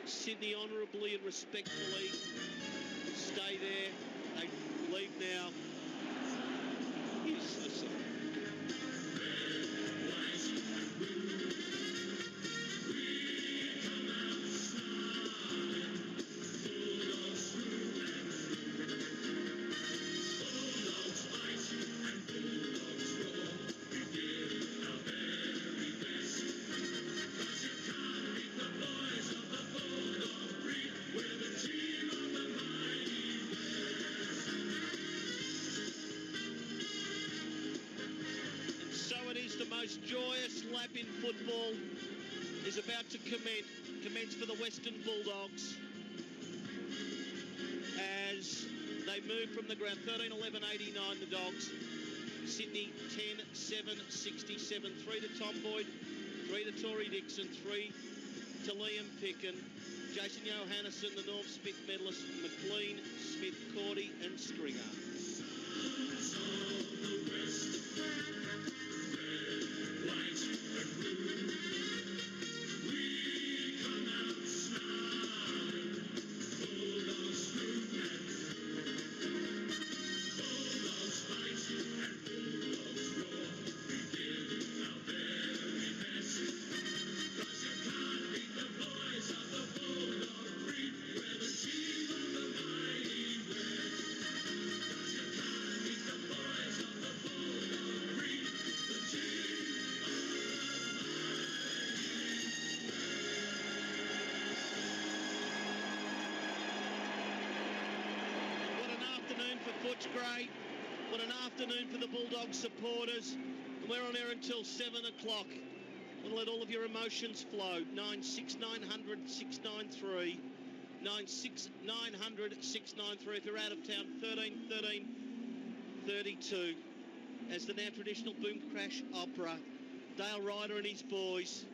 Sydney honourably and respectfully stay there. They leave now. Here's the song. We come out smiling. Bulldogs through and through. Bulldogs fight and Bulldogs roar. We give our very best. 'Cause you can't beat the boys of the Bulldog breed. We're the team of the mighty West. And so it is, the most joyous lap in football is about to commence for the Western Bulldogs as they move from the ground. 13-11-89 the Dogs. Sydney 10-7-67. 3 to Tom Boyd, 3 to Tory Dixon, 3 to Liam Picken, Jason Johannesson, the Norm Smith medalist, McLean, Smith, Cordy and Stringer. Sons of the West, red, white and blue. We come out smiling, Bulldogs through and through. Bulldogs fight and Bulldogs roar. We give our very best. 'Cause you can't beat the boys of the Bulldog breed. We're the team of the mighty West. 'Cause you can't beat the boys of the Bulldog breed. The team of the mighty West. What an afternoon for Footscray. What an afternoon for the Bulldogs supporters. And we're on air until 7 o'clock. We'll let all of your emotions flow. 96900 693. 96900 693. If you're out of town, 13 13 32. As the now traditional Boom Crash Opera, Dale Ryder and his boys.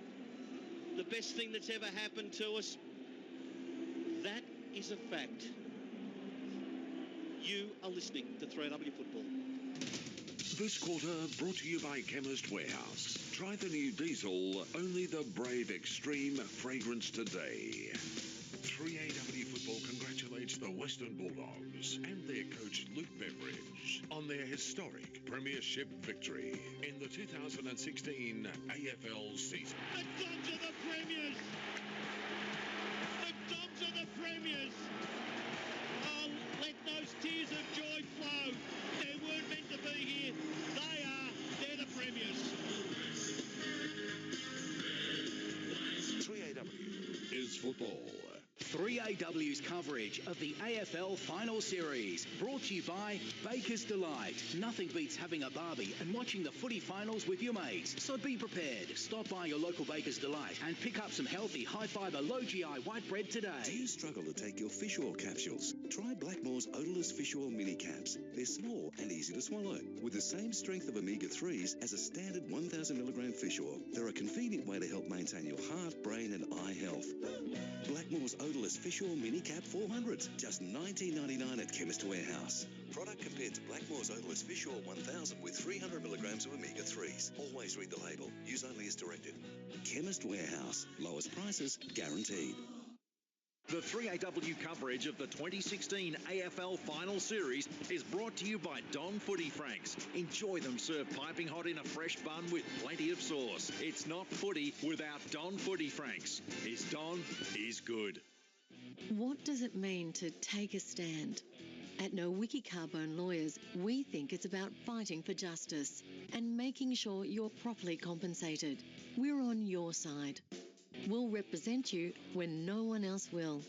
The best thing that's ever happened to us. That is a fact. You are listening to 3AW Football. This quarter brought to you by Chemist Warehouse. Try the new diesel, only the Brave Extreme fragrance today. 3AW Football congratulates the Western Bulldogs and their coach Luke Beveridge on their historic premiership victory in the 2016 AFL season. The Dogs are the premiers! The Dogs are the premiers! Oh, let those tears of joy flow. They weren't meant to be here. They're the premiers. 3AW is football. 3AW's coverage of the AFL Final Series, brought to you by Baker's Delight. Nothing beats having a barbie and watching the footy finals with your mates. So be prepared. Stop by your local Baker's Delight and pick up some healthy, high-fibre, low-GI white bread today. Do you struggle to take your fish oil capsules? Try Blackmore's Odorless Fish Oil Mini Caps. They're small and easy to swallow, with the same strength of omega-3s as a standard 1,000 milligram fish oil. They're a convenient way to help maintain your heart, brain and eye health. Blackmore's Odorless Fish Oil Mini Cap 400s, just $19.99 at Chemist Warehouse. Product compared to Blackmore's Odorless Fish Oil 1000 with 300 milligrams of omega-3s. Always read the label. Use only as directed. Chemist Warehouse. Lowest prices guaranteed. The 3AW coverage of the 2016 AFL Final Series is brought to you by Don Footy Franks. Enjoy them served piping hot in a fresh bun with plenty of sauce. It's not footy without Don Footy Franks. His Don is good. What does it mean to take a stand? At Nowicki Carbone Lawyers, we think it's about fighting for justice and making sure you're properly compensated. We're on your side. We'll represent you when no one else will.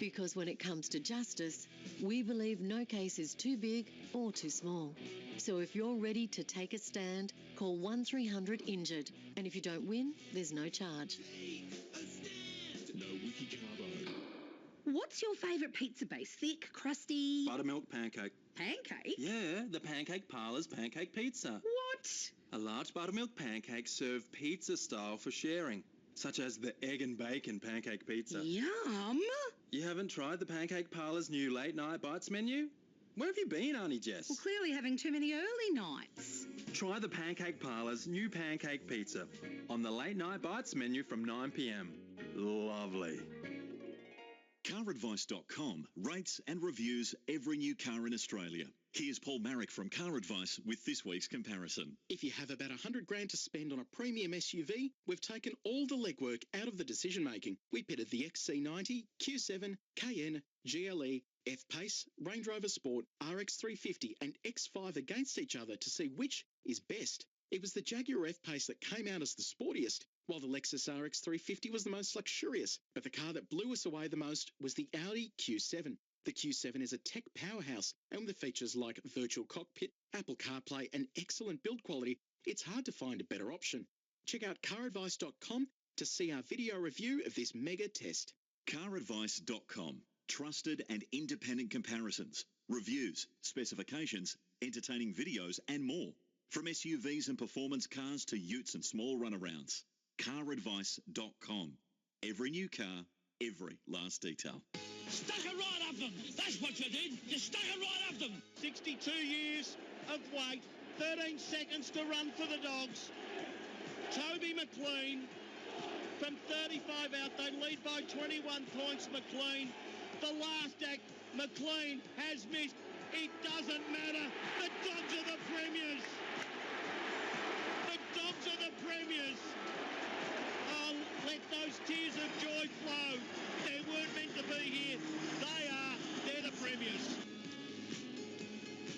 Because when it comes to justice, we believe no case is too big or too small. So if you're ready to take a stand, call 1300 INJURED. And if you don't win, there's no charge. Take a stand. Nowicki Carbone. What's your favourite pizza base? Thick, crusty? Buttermilk pancake. Pancake? Yeah, the Pancake Parlour's pancake pizza. What? A large buttermilk pancake served pizza style for sharing, such as the egg and bacon pancake pizza. Yum! You haven't tried the Pancake Parlour's new late night bites menu? Where have you been, Auntie Jess? Well, clearly having too many early nights. Try the Pancake Parlour's new pancake pizza on the late night bites menu from 9 p.m. Lovely. CarAdvice.com rates and reviews every new car in Australia. Here's Paul Marrick from Car Advice with this week's comparison. If you have about $100,000 to spend on a premium SUV, we've taken all the legwork out of the decision making. We pitted the XC90, Q7, Cayenne, GLE, F-Pace, Range Rover Sport, RX350 and X5 against each other to see which is best. It was the Jaguar F-Pace that came out as the sportiest, while the Lexus RX350 was the most luxurious. But the car that blew us away the most was the Audi Q7. The Q7 is a tech powerhouse, and with features like virtual cockpit, Apple CarPlay and excellent build quality, it's hard to find a better option. Check out caradvice.com to see our video review of this mega test. CarAdvice.com. Trusted and independent comparisons, reviews, specifications, entertaining videos and more. From SUVs and performance cars to utes and small runarounds. CarAdvice.com. Every new car, every last detail. Stuck it right up them. That's what you did. You stuck it right up them. 62 years of wait. 13 seconds to run for the Dogs. Toby McLean from 35 out. They lead by 21 points, McLean. The last act, McLean has missed. It doesn't matter. The Dogs are the premiers. The Dogs are the premiers. Oh, let those tears of joy flow. They weren't meant to be here. They're the premiers.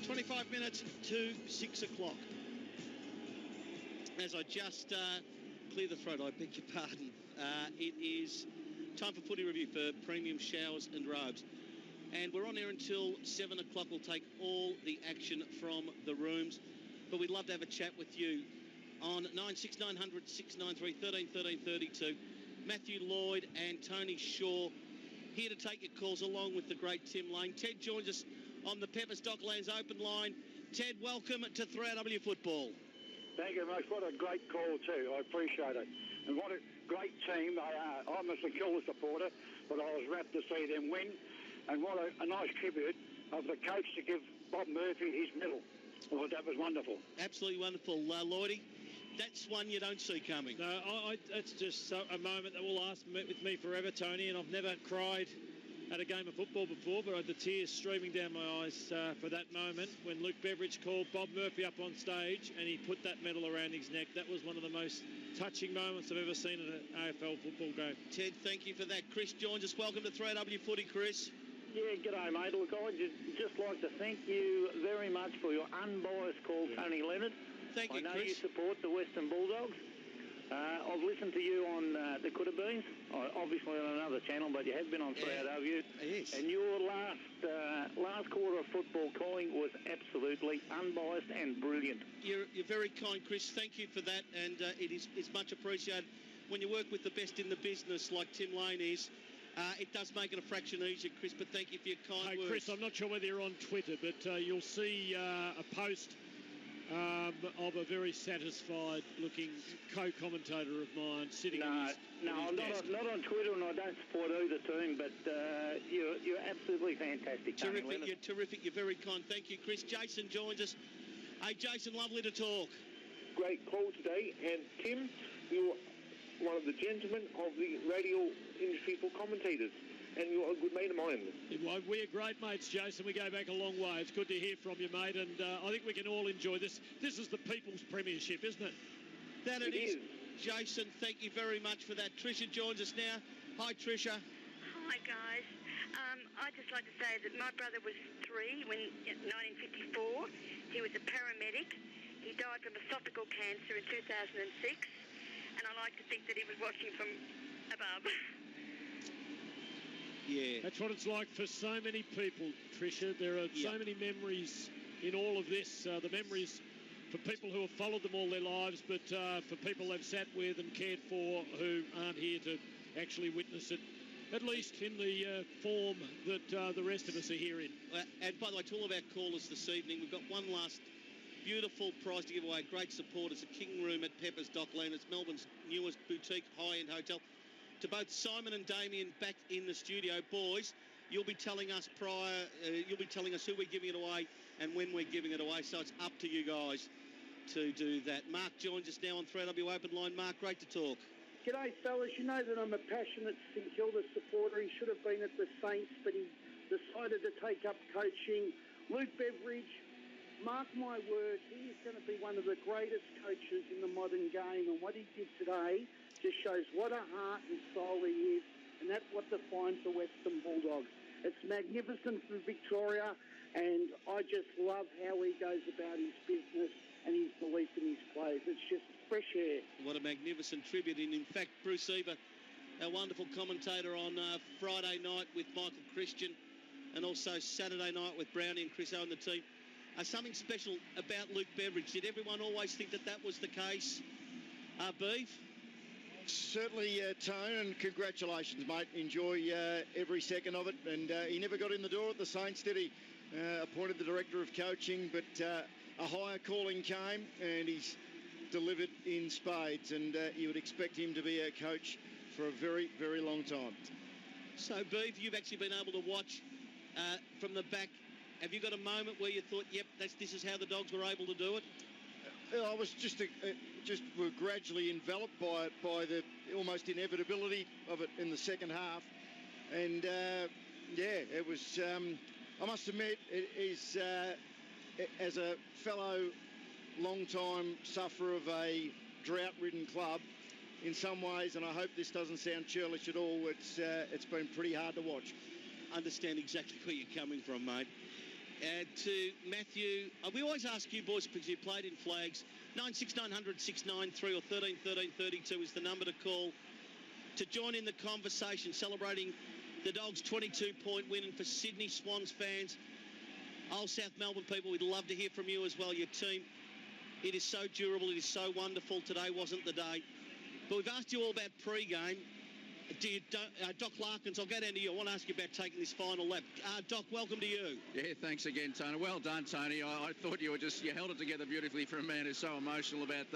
25 minutes to 6 o'clock. As I just clear the throat, I beg your pardon. It is time for footy review for Premium Showers and Robes. And we're on air until 7 o'clock. We'll take all the action from the rooms. But we'd love to have a chat with you on 96900 693 13 13 32. Matthew Lloyd and Tony Shaw here to take your calls along with the great Tim Lane. Ted joins us on the Peppers Docklands open line. Ted, welcome to 3AW Football. Thank you, mate. What a great call too. I appreciate it. And what a great team. I'm a St Kilda supporter, but I was rapt to see them win. And what a nice tribute of the coach to give Bob Murphy his medal. Well, that was wonderful. Absolutely wonderful. Lloydie, that's one you don't see coming. No, it's just a moment that will last with me forever, Tony, and I've never cried at a game of football before, but I had the tears streaming down my eyes for that moment when Luke Beveridge called Bob Murphy up on stage and he put that medal around his neck. That was one of the most touching moments I've ever seen at an AFL football game. Ted, thank you for that. Chris joins us. Welcome to 3AW Footy, Chris. Yeah, g'day, mate. Look, I'd just like to thank you very much for your unbiased call, Tony Leonard. Thank you, Chris. I know Chris. you support the Western Bulldogs. I've listened to you on the Could Have Beens, obviously on another channel, but you have been on 3AW. Yes. And your last quarter of football calling was absolutely unbiased and brilliant. You're very kind, Chris. Thank you for that, and it's much appreciated. When you work with the best in the business like Tim Lane is, it does make it a fraction easier, Chris, but thank you for your kind words. Chris, I'm not sure whether you're on Twitter, but you'll see a post of a very satisfied-looking co-commentator of mine sitting in his I'm desk. not on Twitter, and I don't support either team, but you're absolutely fantastic, Tony Terrific, Leonard. you're terrific. You're very kind. Thank you, Chris. Jason joins us. Hey, Jason, lovely to talk. Great call today, and Tim, you're one of the gentlemen of the radio industry for commentators, and you're a good mate of mine. We're great mates, Jason. We go back a long way. It's good to hear from you, mate, and I think we can all enjoy this. This is the People's Premiership, isn't it? That it is. Jason, thank you very much for that. Tricia joins us now. Hi, Tricia. Hi, guys. I'd just like to say that my brother was 3 when, in 1954. He was a paramedic. He died from esophageal cancer in 2006. And I like to think that he was watching from above. Yeah. That's what it's like for so many people, Tricia. There are so many memories in all of this. The memories for people who have followed them all their lives, but for people they've sat with and cared for who aren't here to actually witness it, at least in the form that the rest of us are here in. And by the way, to all of our callers this evening, we've got one last beautiful prize to give away. Great support. It's a King Room at Peppers Dockland. It's Melbourne's newest boutique high-end hotel. To both Simon and Damien back in the studio, boys, you'll be telling us who we're giving it away and when we're giving it away. So it's up to you guys to do that. Mark joins us now on 3AW Open Line. Mark, great to talk. G'day, fellas. You know that I'm a passionate St Kilda supporter. He should have been at the Saints, but he decided to take up coaching. Luke Beveridge, mark my word, he is going to be one of the greatest coaches in the modern game, and what he did today just shows what a heart and soul he is, and that's what defines the Western Bulldogs. It's magnificent for Victoria, and I just love how he goes about his business and his belief in his players. It's just fresh air. What a magnificent tribute. And in fact, Bruce Eva, our wonderful commentator on Friday night with Michael Christian, and also Saturday night with Brownie and Chris O and the team, something special about Luke Beveridge. Did everyone always think that that was the case, Beef? Certainly, Tone, and congratulations, mate. Enjoy every second of it. And he never got in the door at the Saints, did he? Appointed the director of coaching, but a higher calling came, and he's delivered in spades. And you would expect him to be a coach for a very, very long time. So, Beef, you've actually been able to watch from the back. Have you got a moment where you thought, yep, this is how the Dogs were able to do it? I was just were gradually enveloped by it, by the almost inevitability of it in the second half. And, yeah, it was, I must admit, it is, as a fellow long-time sufferer of a drought-ridden club, in some ways, and I hope this doesn't sound churlish at all, it's been pretty hard to watch. Understand exactly where you're coming from, mate. To Matthew, we always ask you boys, because you played in flags, 96900 693 or 13 13 32 is the number to call to join in the conversation, celebrating the Dogs' 22-point win. And for Sydney Swans fans, old South Melbourne people, we'd love to hear from you as well, your team. It is so durable, it is so wonderful. Today wasn't the day. But we've asked you all about pre-game. Doc Larkins, I'll go down to you. I want to ask you about taking this final lap. Doc, welcome to you. Yeah, thanks again, Tony. Well done, Tony. I thought you held it together beautifully for a man who's so emotional about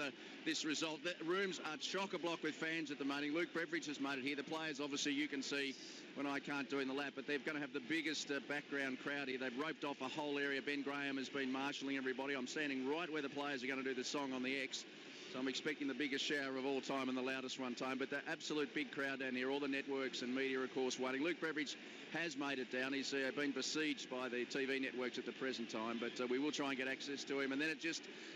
this result. The rooms are chock-a-block with fans at the moment. Luke Beveridge has made it here. The players, obviously, you can see when I can't do in the lap, but they're going to have the biggest background crowd here. They've roped off a whole area. Ben Graham has been marshalling everybody. I'm standing right where the players are going to do the song on the X. So I'm expecting the biggest shower of all time and the loudest one time. But the absolute big crowd down here, all the networks and media, of course, waiting. Luke Beveridge has made it down. He's been besieged by the TV networks at the present time, but we will try and get access to him. And then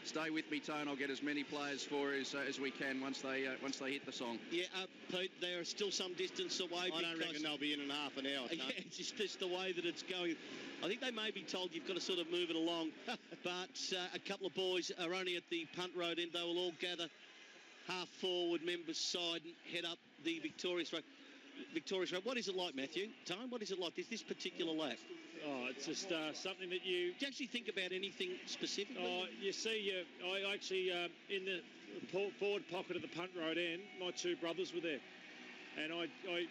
stay with me, Tone. I'll get as many players for as we can once they hit the song. Yeah, Pete, they are still some distance away. I don't reckon they'll be in half an hour. Yeah, it's just the way that it's going. I think they may be told you've got to sort of move it along. But a couple of boys are only at the punt road end. They will all gather half forward members side and head up the Victorious Road. What is it like, Matthew? Time, what is it like this particular lap? Oh, it's just something that you... Do you actually think about anything specifically? Oh, you see, I actually, in the forward pocket of the punt road end, my two brothers were there. And I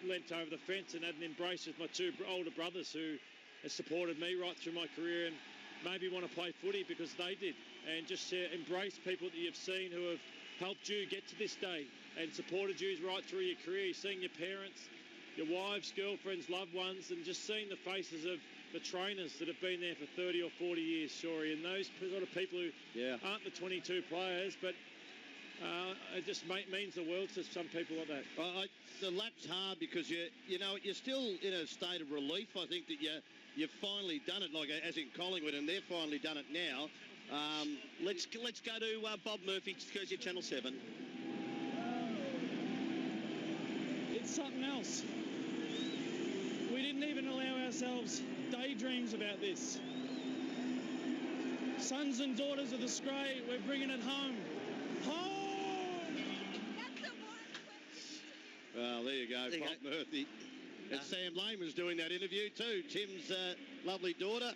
leant over the fence and had an embrace with my two older brothers who have supported me right through my career and maybe want to play footy because they did. And just embrace people that you've seen who have helped you get to this day and supported you right through your career, seeing your parents, your wives, girlfriends, loved ones, and just seeing the faces of the trainers that have been there for 30 or 40 years, Shorey, and those sort of people who aren't the 22 players, but it just means the world to some people like that. The lap's hard because you're still in a state of relief. I think that you've finally done it, like as in Collingwood, and they've finally done it now. Let's go to Bob Murphy, because you're Channel 7. It's something else. We didn't even allow ourselves daydreams about this. Sons and daughters of the Scray, we're bringing it home. Home! Well, there you go, Bob Murphy. And Sam Lane was doing that interview too, Tim's lovely daughter.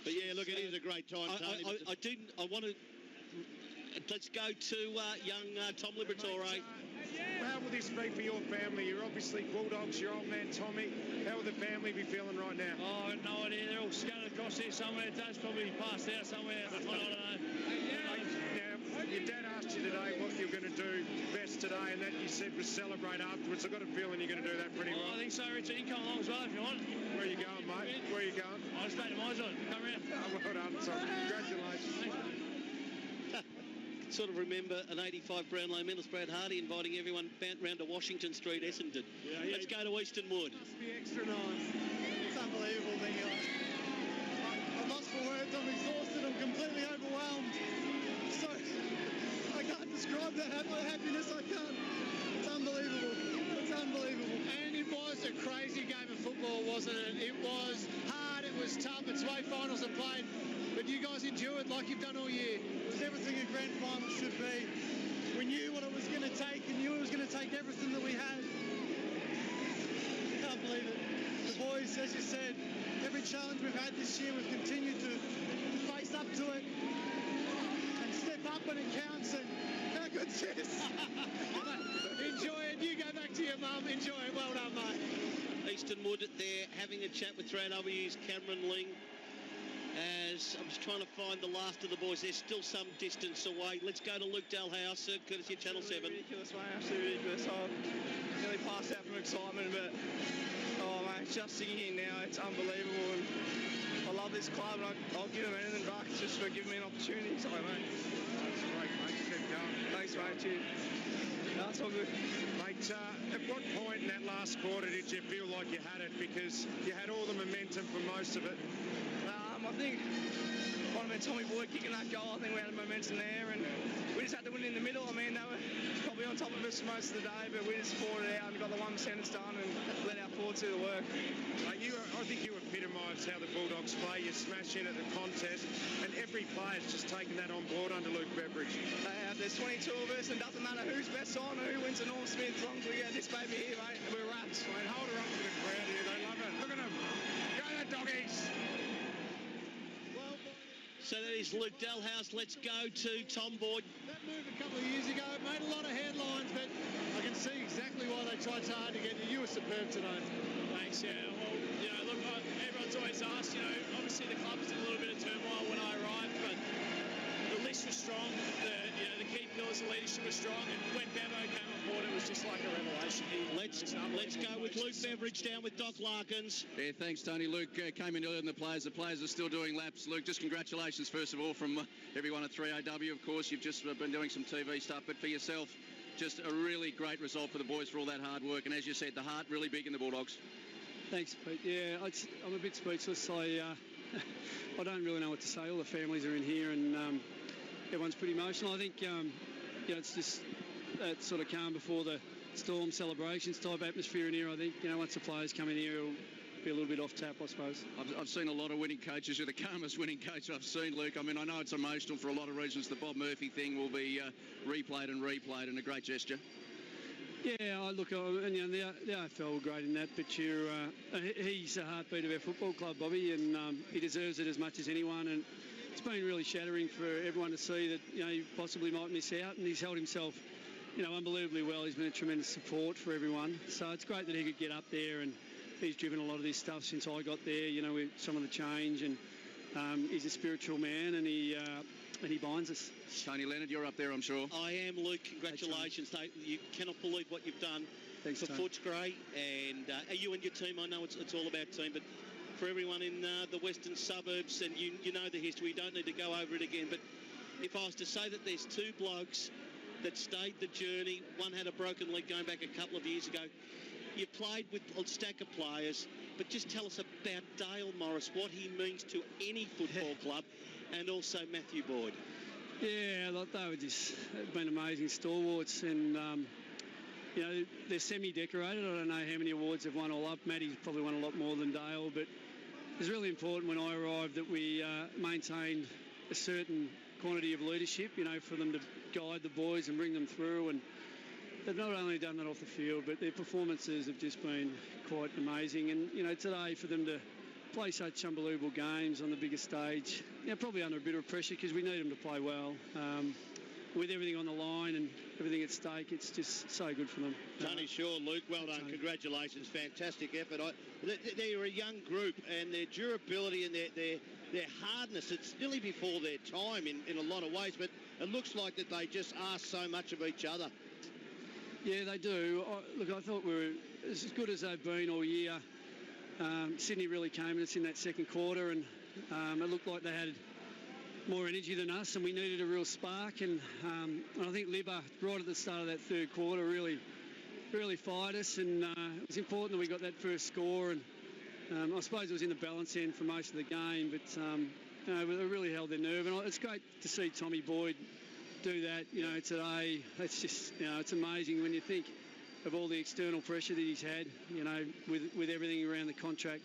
But yeah, look, it is a great time, Tony. Let's go to young Tom Liberatore. How will this be for your family? You're obviously Bulldogs, your old man Tommy. How will the family be feeling right now? Oh, I've no idea. They're all scattered across here somewhere. Dad's probably passed out somewhere. I don't know. Now, your dad asked you today what you're going to do best today, and that you said was celebrate afterwards. I've got a feeling you're going to do that pretty well. I think so, Richard. You can come along as well if you want. Where are you going, mate? Where are you going? I'll stay to my side. Come around. Oh, well done, Tom. Congratulations. sort of remember an 85 Brownlow medalist, Brad Hardy, inviting everyone round to Washington Street, Essendon. Yeah, Let's go to Eastern Wood. Must be extra nice. It's unbelievable being here. I'm lost for words. I'm exhausted. I'm completely overwhelmed. So I can't describe the happiness. I can't. It's unbelievable. It's unbelievable. And it was a crazy game of football, wasn't it? It was hard. It was tough. It's the way finals are played. But you guys endured like you've done all year. It was everything a grand final should be. We knew what it was going to take and knew it was going to take everything that we had. Can't believe it. The boys, as you said, every challenge we've had this year, we've continued to face up to it and step up when it counts. And how good's this? Enjoy it. You go back to your mum. Enjoy it. Well done, mate. Eastern Wood, they're having a chat with 3AW's Cameron Ling. As I'm just trying to find the last of the boys. They're still some distance away. Let's go to Luke Dalhouse, courtesy of Channel 7. Ridiculous, mate. Absolutely ridiculous. I nearly passed out from excitement, but oh, mate, just sitting here now, it's unbelievable. And I love this club, and I'll give them anything back just for giving me an opportunity. Sorry, mate. That's great, mate. Keep going. Thanks, mate. Cheers. No, it's all good. Mate, at what point in that last quarter did you feel like you had it? Because you had all the momentum for most of it. I think when Tommy Boyd kicking that goal, I think we had a momentum there, and we just had to win in the middle. I mean, they were probably on top of us most of the day, but we just fought it out and got the 1 sentence done and let our forwards do the work. I think you epitomised how the Bulldogs play. You smash in at the contest, and every player's just taken that on board under Luke Beveridge. They have. There's 22 of us, and it doesn't matter who's best on or who wins the Norm Smith, as long as we get this baby here, mate, we're wrapped. Mate, hold her up to the crowd here. They love it. Look at them. Go the doggies. So that is Luke Dalhouse. Let's go to Tom Boyd. That move a couple of years ago made a lot of headlines, but I can see exactly why they tried so hard to get you. You were superb today. Thanks, yeah. Well, look, everyone's always asked, obviously the club was in a little bit of turmoil when I arrived, but the list was strong. The key pillars of leadership were strong, and when Bevo came on board, it was just like a revelation. Let's go with Luke Beveridge down with Doc Larkins. Yeah, thanks, Tony. Luke came in earlier than the players. The players are still doing laps. Luke, just congratulations, first of all, from everyone at 3AW. Of course, you've just been doing some TV stuff, but for yourself, just a really great result for the boys for all that hard work. And as you said, the heart really big in the Bulldogs. Thanks, Pete. Yeah, I'm a bit speechless. I don't really know what to say. All the families are in here, and everyone's pretty emotional. I think it's just that sort of calm before the storm celebrations type atmosphere in here. I think once the players come in here, it'll be a little bit off tap, I suppose. I've seen a lot of winning coaches. You're the calmest winning coach I've seen, Luke. I mean, I know it's emotional for a lot of reasons. The Bob Murphy thing will be replayed and a great gesture. Yeah, and the AFL were great in that, but he's the heartbeat of our football club, Bobby, and he deserves it as much as anyone. And it's been really shattering for everyone to see that he possibly might miss out, and he's held himself unbelievably well. He's been a tremendous support for everyone, so it's great that he could get up there, and he's driven a lot of this stuff since I got there, with some of the change, and he's a spiritual man, and he binds us. Tony Leonard, you're up there, I'm sure. I am, Luke. Congratulations. You cannot believe what you've done. Thanks, for Tony. Footscray, and you and your team, I know it's all about team, but for everyone in the western suburbs, and you know the history, you don't need to go over it again, but if I was to say that there's two blokes that stayed the journey, one had a broken leg going back a couple of years ago, you played with a stack of players, but just tell us about Dale Morris, what he means to any football club, and also Matthew Boyd. Yeah, they were just been amazing stalwarts, and they're semi-decorated. I don't know how many awards they've won all up. Matty's probably won a lot more than Dale, but it was really important when I arrived that we maintained a certain quantity of leadership, for them to guide the boys and bring them through. And they've not only done that off the field, but their performances have just been quite amazing. And, today for them to play such unbelievable games on the biggest stage, probably under a bit of pressure because we need them to play well. With everything on the line and everything at stake, it's just so good for them. Tony Shaw, Luke, well done. Tony. Congratulations. Fantastic effort. They're a young group, and their durability and their hardness, it's nearly before their time in a lot of ways, but it looks like that they just ask so much of each other. Yeah, they do. I thought we were as good as they've been all year. Sydney really came at us in that second quarter, and it looked like they had more energy than us, and we needed a real spark. And I think Libba, right at the start of that third quarter, really fired us, and it was important that we got that first score. And I suppose it was in the balance end for most of the game, but they really held their nerve. And it's great to see Tommy Boyd do that, today. It's just, it's amazing when you think of all the external pressure that he's had, with everything around the contract.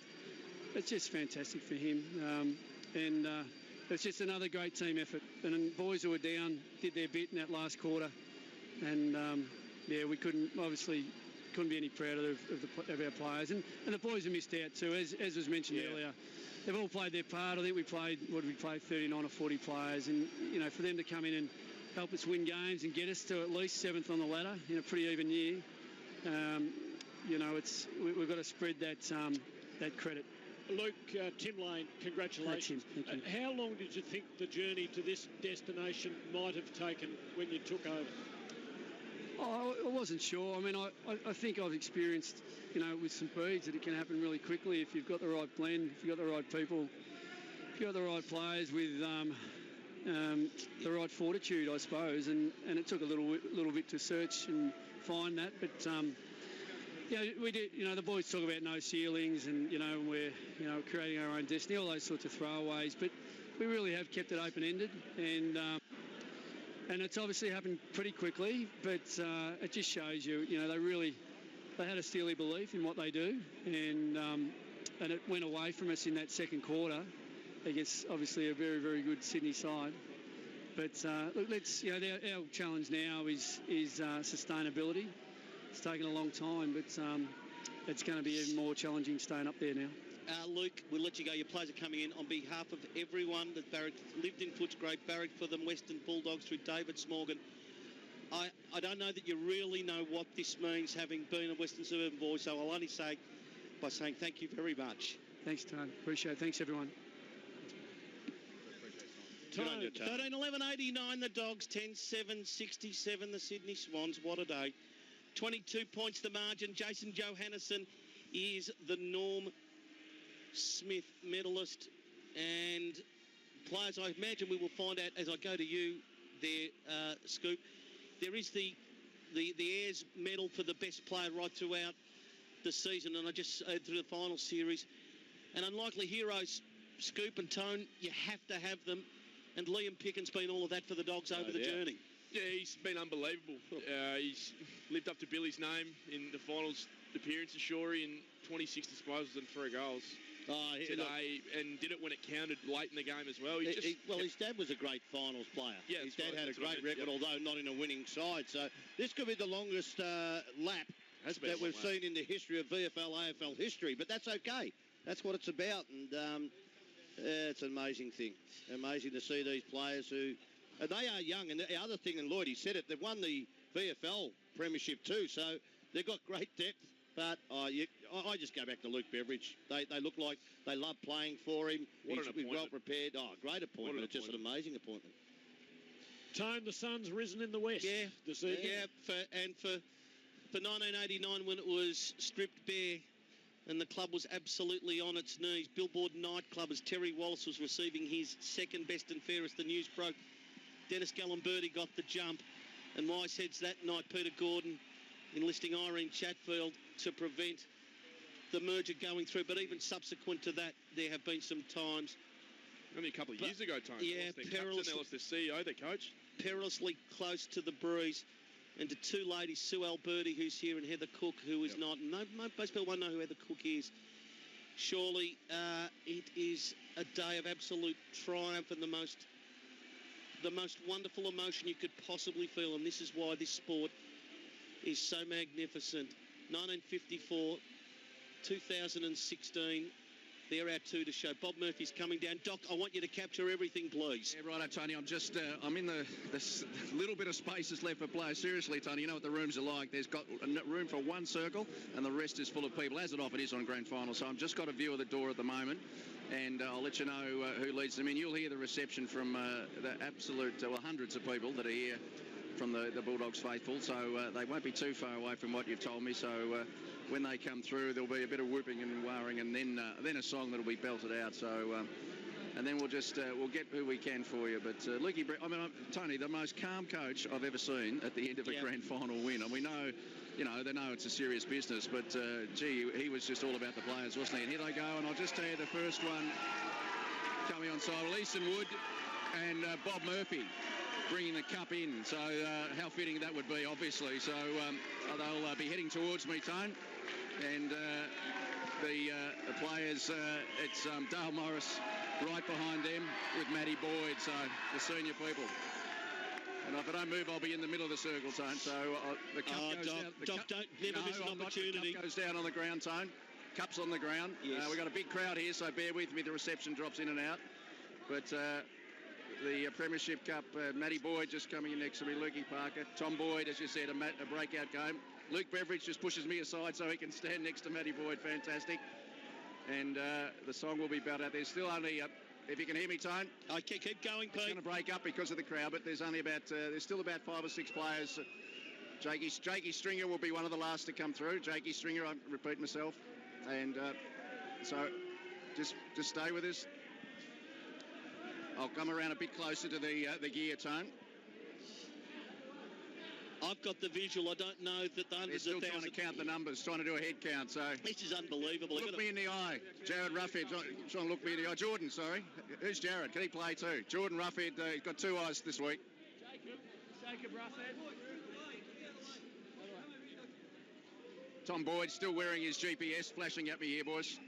It's just fantastic for him. And it's just another great team effort. And the boys who were down did their bit in that last quarter. And, we couldn't be any prouder of our players. And the boys have missed out too, as was mentioned earlier. They've all played their part. I think we played 39 or 40 players. And, for them to come in and help us win games and get us to at least 7th on the ladder in a pretty even year, we've got to spread that credit. Luke, Tim Lane, congratulations. Thank you. How long did you think the journey to this destination might have taken when you took over? Oh, I wasn't sure. I mean, I think I've experienced, with St Bede's, that it can happen really quickly if you've got the right blend, if you've got the right people, if you've got the right players with the right fortitude, I suppose. And it took a little bit to search and find that. But, we did, the boys talk about no ceilings and, we're, creating our own destiny, all those sorts of throwaways. But we really have kept it open-ended. And it's obviously happened pretty quickly, but it just shows you, they had a steely belief in what they do, and it went away from us in that second quarter against obviously a very, very good Sydney side. But look, our challenge now is sustainability. It's taken a long time, but it's going to be even more challenging staying up there now. Luke, we'll let you go. Your players are coming in. On behalf of everyone that lived in Footscray, barracked for them, Western Bulldogs through David Smorgan, I don't know that you really know what this means, having been a Western Suburban boy, so I'll only say by saying thank you very much. Thanks, Tone. Appreciate it. Thanks, everyone. 13-11-89 the Dogs, 10-7-67 the Sydney Swans. What a day. 22 points the margin. Jason Johannesson is the Norm Smith medalist, and players, I imagine we will find out as I go to you there, Scoop. There is the Ayres medal for the best player right throughout the season, and I just through the final series. And unlikely heroes, Scoop and Tone, you have to have them. And Liam Picken's been all of that for the Dogs over the journey. Yeah, he's been unbelievable. He's lived up to Billy's name in the finals appearances, Shorey, in 26 disposals and 3 goals. Today, and did it when it counted late in the game as well. His dad was a great finals player. Yeah, his dad had a great record, although not in a winning side. So this could be the longest lap that we've seen in the history of VFL, AFL history. But that's okay. That's what it's about. And it's an amazing thing. Amazing to see these players who... And they are young. And the other thing, and Lloyd, he said it, they've won the VFL premiership too. So they've got great depth. But I just go back to Luke Beveridge. They look like they love playing for him. He's well prepared. Great appointment. It's just an amazing appointment. Tone, the sun's risen in the west. Yeah, for 1989 when it was stripped bare and the club was absolutely on its knees. Billboard nightclub, as Terry Wallace was receiving his second best and fairest, the news broke. Dennis Gallenberti got the jump, and Wise heads that night, Peter Gordon enlisting Irene Chatfield to prevent the merger going through. But even subsequent to that, there have been some times. Only a couple of years ago, Tony. Yeah, Ellis, the CEO, the coach. Perilously close to the breeze. And to 2 ladies, Sue Alberti, who's here, and Heather Cook, who is not. No, most people won't know who Heather Cook is. Surely it is a day of absolute triumph and the most wonderful emotion you could possibly feel. And this is why this sport is so magnificent. 1954, 2016, they're our two to show. Bob Murphy's coming down. Doc, I want you to capture everything, please. Yeah, righto, Tony. I'm in the little bit of space that's left for players. Seriously, Tony, you know what the rooms are like. There's got room for one circle, and the rest is full of people, as it often is on grand final. So I've just got a view of the door at the moment, and I'll let you know who leads them in. You'll hear the reception from the absolute, hundreds of people that are here from the Bulldogs faithful, so they won't be too far away from what you've told me. So when they come through, there'll be a bit of whooping and wowing, and then a song that'll be belted out. So and then we'll just we'll get who we can for you. But Lukey, Tony, the most calm coach I've ever seen at the end of a grand final win. And we know, they know it's a serious business, but gee, he was just all about the players, wasn't he? And here they go, and I'll just tell you the first one coming on side. Well, Easton Wood and Bob Murphy bringing the cup in. So how fitting that would be, obviously. So they'll be heading towards me, Tone. And the players, it's Dale Morris right behind them with Matty Boyd. So the senior people. And if I don't move, I'll be in the middle of the circle, Tone. So the cup goes down. Don't never miss an opportunity. The cup goes down on the ground, Tone. Cup's on the ground. Yes. We've got a big crowd here, so bear with me. The reception drops in and out. But the Premiership Cup, Matty Boyd just coming in next to me, Lukey Parker. Tom Boyd, as you said, a breakout game. Luke Beveridge just pushes me aside so he can stand next to Matty Boyd. Fantastic. And the song will be about out. There's still only, if you can hear me, Tone. Okay, keep going, Pete. It's going to break up because of the crowd, but there's only about, there's still about 5 or 6 players. Jakey Stringer will be one of the last to come through. Jakey Stringer, I repeat myself. And so just stay with us. I'll come around a bit closer to the gear, Tone. I've got the visual. I don't know that the hundreds They're of still thousands. trying to count the numbers, trying to do a head count. So this is unbelievable. Look me in the eye, Jared Ruffhead. Trying to look me in the eye. Jordan, sorry. Who's Jared? Can he play too? Jordan Ruffhead. He's got 2 eyes this week. Jacob Ruffhead. Tom Boyd still wearing his GPS, flashing at me here, boys.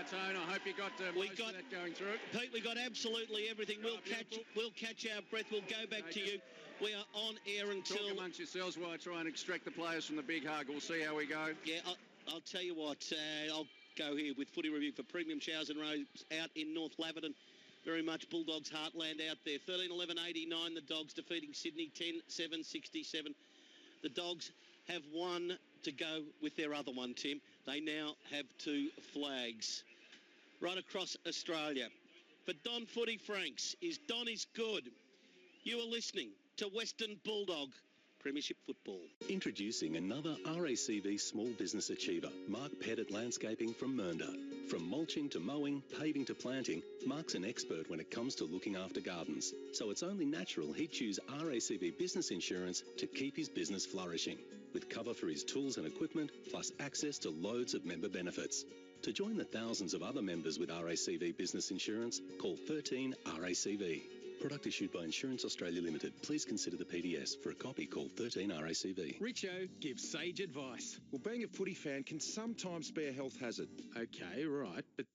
Tone, I hope you got most of that going through. Pete, we got absolutely everything. We'll catch our breath. We'll go back to you. We are on air until... Talk amongst yourselves while I try and extract the players from the big hug. We'll see how we go. Yeah, I'll tell you what. I'll go here with footy review for Premium Showers and Robes out in North Laverton. Very much Bulldogs heartland out there. 13-11-89, the Dogs defeating Sydney 10-7-67. The Dogs have one to go with their other one, Tim. They now have 2 flags right across Australia. For Don Footy Franks, Don is good. You are listening to Western Bulldog Premiership Football. Introducing another RACV Small Business Achiever, Mark Pettit Landscaping from Mernda. From mulching to mowing, paving to planting, Mark's an expert when it comes to looking after gardens. So it's only natural he'd choose RACV Business Insurance to keep his business flourishing, with cover for his tools and equipment, plus access to loads of member benefits. To join the thousands of other members with RACV Business Insurance, call 13 RACV. Product issued by Insurance Australia Limited. Please consider the PDS. For a copy, call 13 RACV. Richo gives sage advice. Well, being a footy fan can sometimes be a health hazard. Okay, right. But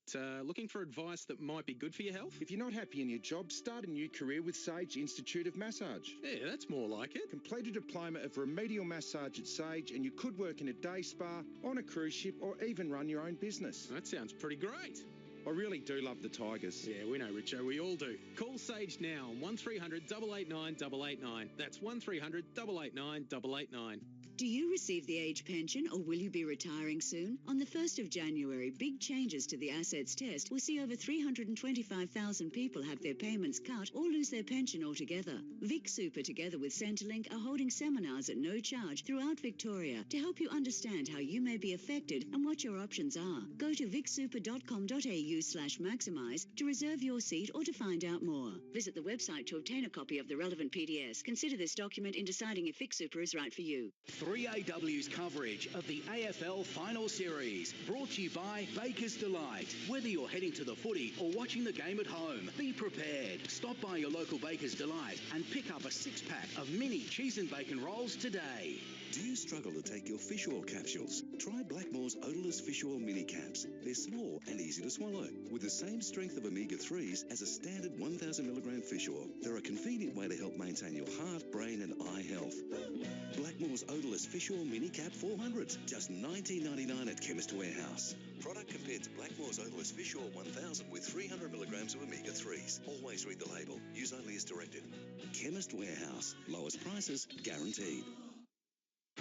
looking for advice that might be good for your health? If you're not happy in your job, start a new career with Sage Institute of Massage. Yeah, that's more like it. Complete a diploma of remedial massage at Sage and you could work in a day spa, on a cruise ship or even run your own business. That sounds pretty great. I really do love the Tigers. Yeah, we know, Richo. We all do. Call Sage now on 1300 889 889. That's 1300 889 889. Do you receive the age pension or will you be retiring soon? On the 1st of January, big changes to the assets test will see over 325,000 people have their payments cut or lose their pension altogether. Vic Super, together with Centrelink, are holding seminars at no charge throughout Victoria to help you understand how you may be affected and what your options are. Go to vicsuper.com.au/maximise to reserve your seat or to find out more. Visit the website to obtain a copy of the relevant PDS. Consider this document in deciding if Vic Super is right for you. 3AW's coverage of the AFL Final Series, brought to you by Baker's Delight. Whether you're heading to the footy or watching the game at home, be prepared. Stop by your local Baker's Delight and pick up a 6-pack of mini cheese and bacon rolls today. Do you struggle to take your fish oil capsules? Try Blackmore's Odorless Fish Oil Mini Caps. They're small and easy to swallow, with the same strength of omega-3s as a standard 1,000 milligram fish oil. They're a convenient way to help maintain your heart, brain and eye health. Blackmore's Odorless Fish Oil Mini Cap 400s, just $19.99 at Chemist Warehouse. Product compared It's Blackmore's Odorless Fish Oil 1000 with 300 milligrams of omega-3s. Always read the label. Use only as directed. Chemist Warehouse. Lowest prices guaranteed.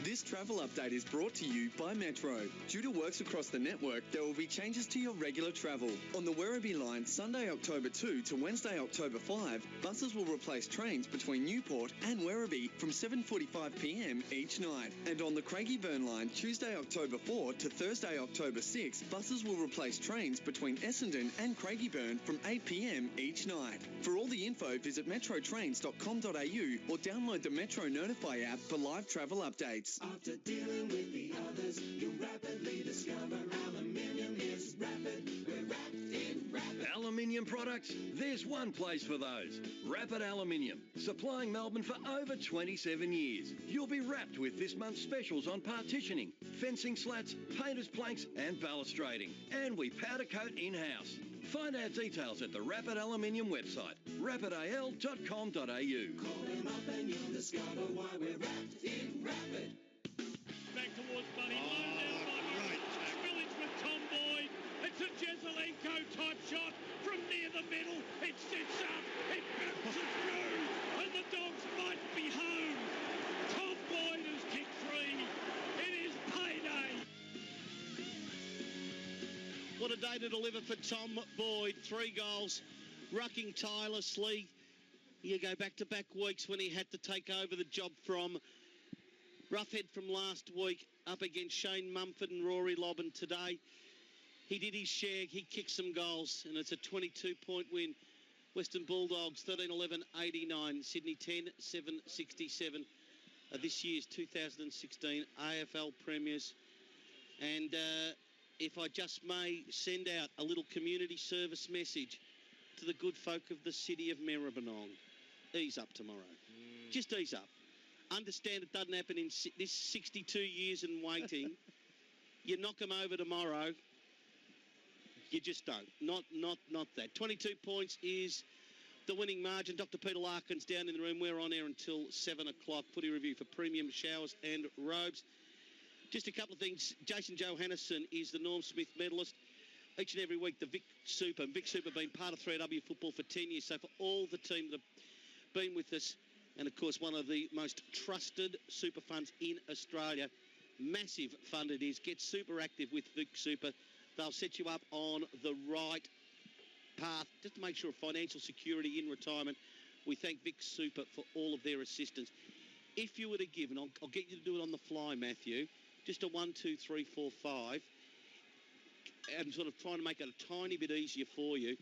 This travel update is brought to you by Metro. Due to works across the network, there will be changes to your regular travel. On the Werribee line, Sunday, October 2 to Wednesday, October 5, buses will replace trains between Newport and Werribee from 7:45 p.m. each night. And on the Craigieburn line, Tuesday, October 4 to Thursday, October 6, buses will replace trains between Essendon and Craigieburn from 8 p.m. each night. For all the info, visit metrotrains.com.au or download the Metro Notify app for live travel updates. After dealing with the others, you rapidly discover aluminium is rapid. We're wrapped in rapid. Aluminium products? There's one place for those. Rapid Aluminium, supplying Melbourne for over 27 years. You'll be wrapped with this month's specials on partitioning, fencing slats, painters planks and balustrading. And we powder coat in-house. Find out details at the Rapid Aluminium website, rapidal.com.au. Call them up and you'll discover why we're wrapped in rapid. Back towards Buddy, blown down by Murray. Village with Tom Boyd. It's a Jezelenko type shot from near the middle. It sits up, it bounces through, and the Dogs might be home. Tom Boyd has kicked three. It is payday. What a day to deliver for Tom Boyd. 3 goals, rucking tirelessly. You go back-to-back weeks when he had to take over the job from Roughhead from last week up against Shane Mumford and Rory Lobban today. He did his share. He kicked some goals, and it's a 22-point win. Western Bulldogs 13-11-89. Sydney 10-7-67. This year's 2016 AFL Premiers. And if I just may send out a little community service message to the good folk of the city of Maribyrnong. Ease up tomorrow. Just ease up. Understand it doesn't happen in this 62 years in waiting. You knock them over tomorrow. You just don't. Not that. 22 points is the winning margin. Dr. Peter Larkin's down in the room. We're on air until 7 o'clock. Footy review for premium showers and robes. Just a couple of things. Jason Johannesson is the Norm Smith medalist. Each and every week, the Vic Super. And Vic Super been part of 3AW football for 10 years. So for all the team that have been with us, and of course, one of the most trusted super funds in Australia. Massive fund it is. Get super active with Vic Super. They'll set you up on the right path just to make sure of financial security in retirement. We thank Vic Super for all of their assistance. If you were to give, and I'll get you to do it on the fly, Matthew, just a 1, 2, 3, 4, 5, and sort of trying to make it a tiny bit easier for you,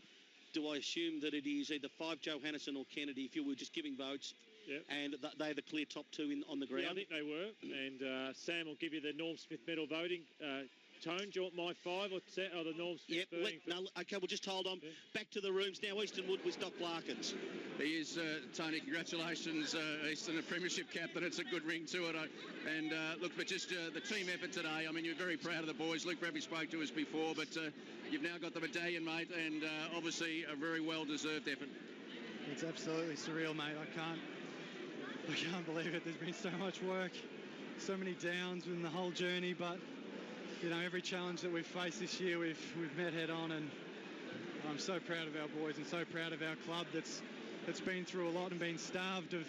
do I assume that it is either 5 Johannesson or Kennedy if you were just giving votes? Yep. And they're the clear top 2 on the ground? Yeah, I think they were. And Sam will give you the Norm Smith medal voting. Tone, do you want my 5 or the Norm Smith voting? Okay, we'll just hold on. Yeah. Back to the rooms now. Eastonwood with Doc Larkins. He is, Tony, congratulations, Easton, a premiership captain. It's a good ring to it. Look, but just the team effort today, I mean, you're very proud of the boys. Luke Bradley spoke to us before, but you've now got the medallion, mate, and obviously a very well-deserved effort. It's absolutely surreal, mate. I can't believe it. There's been so much work, so many downs in the whole journey, but you know, every challenge that we've faced this year, we've met head on, and I'm so proud of our boys and so proud of our club that's been through a lot and been starved of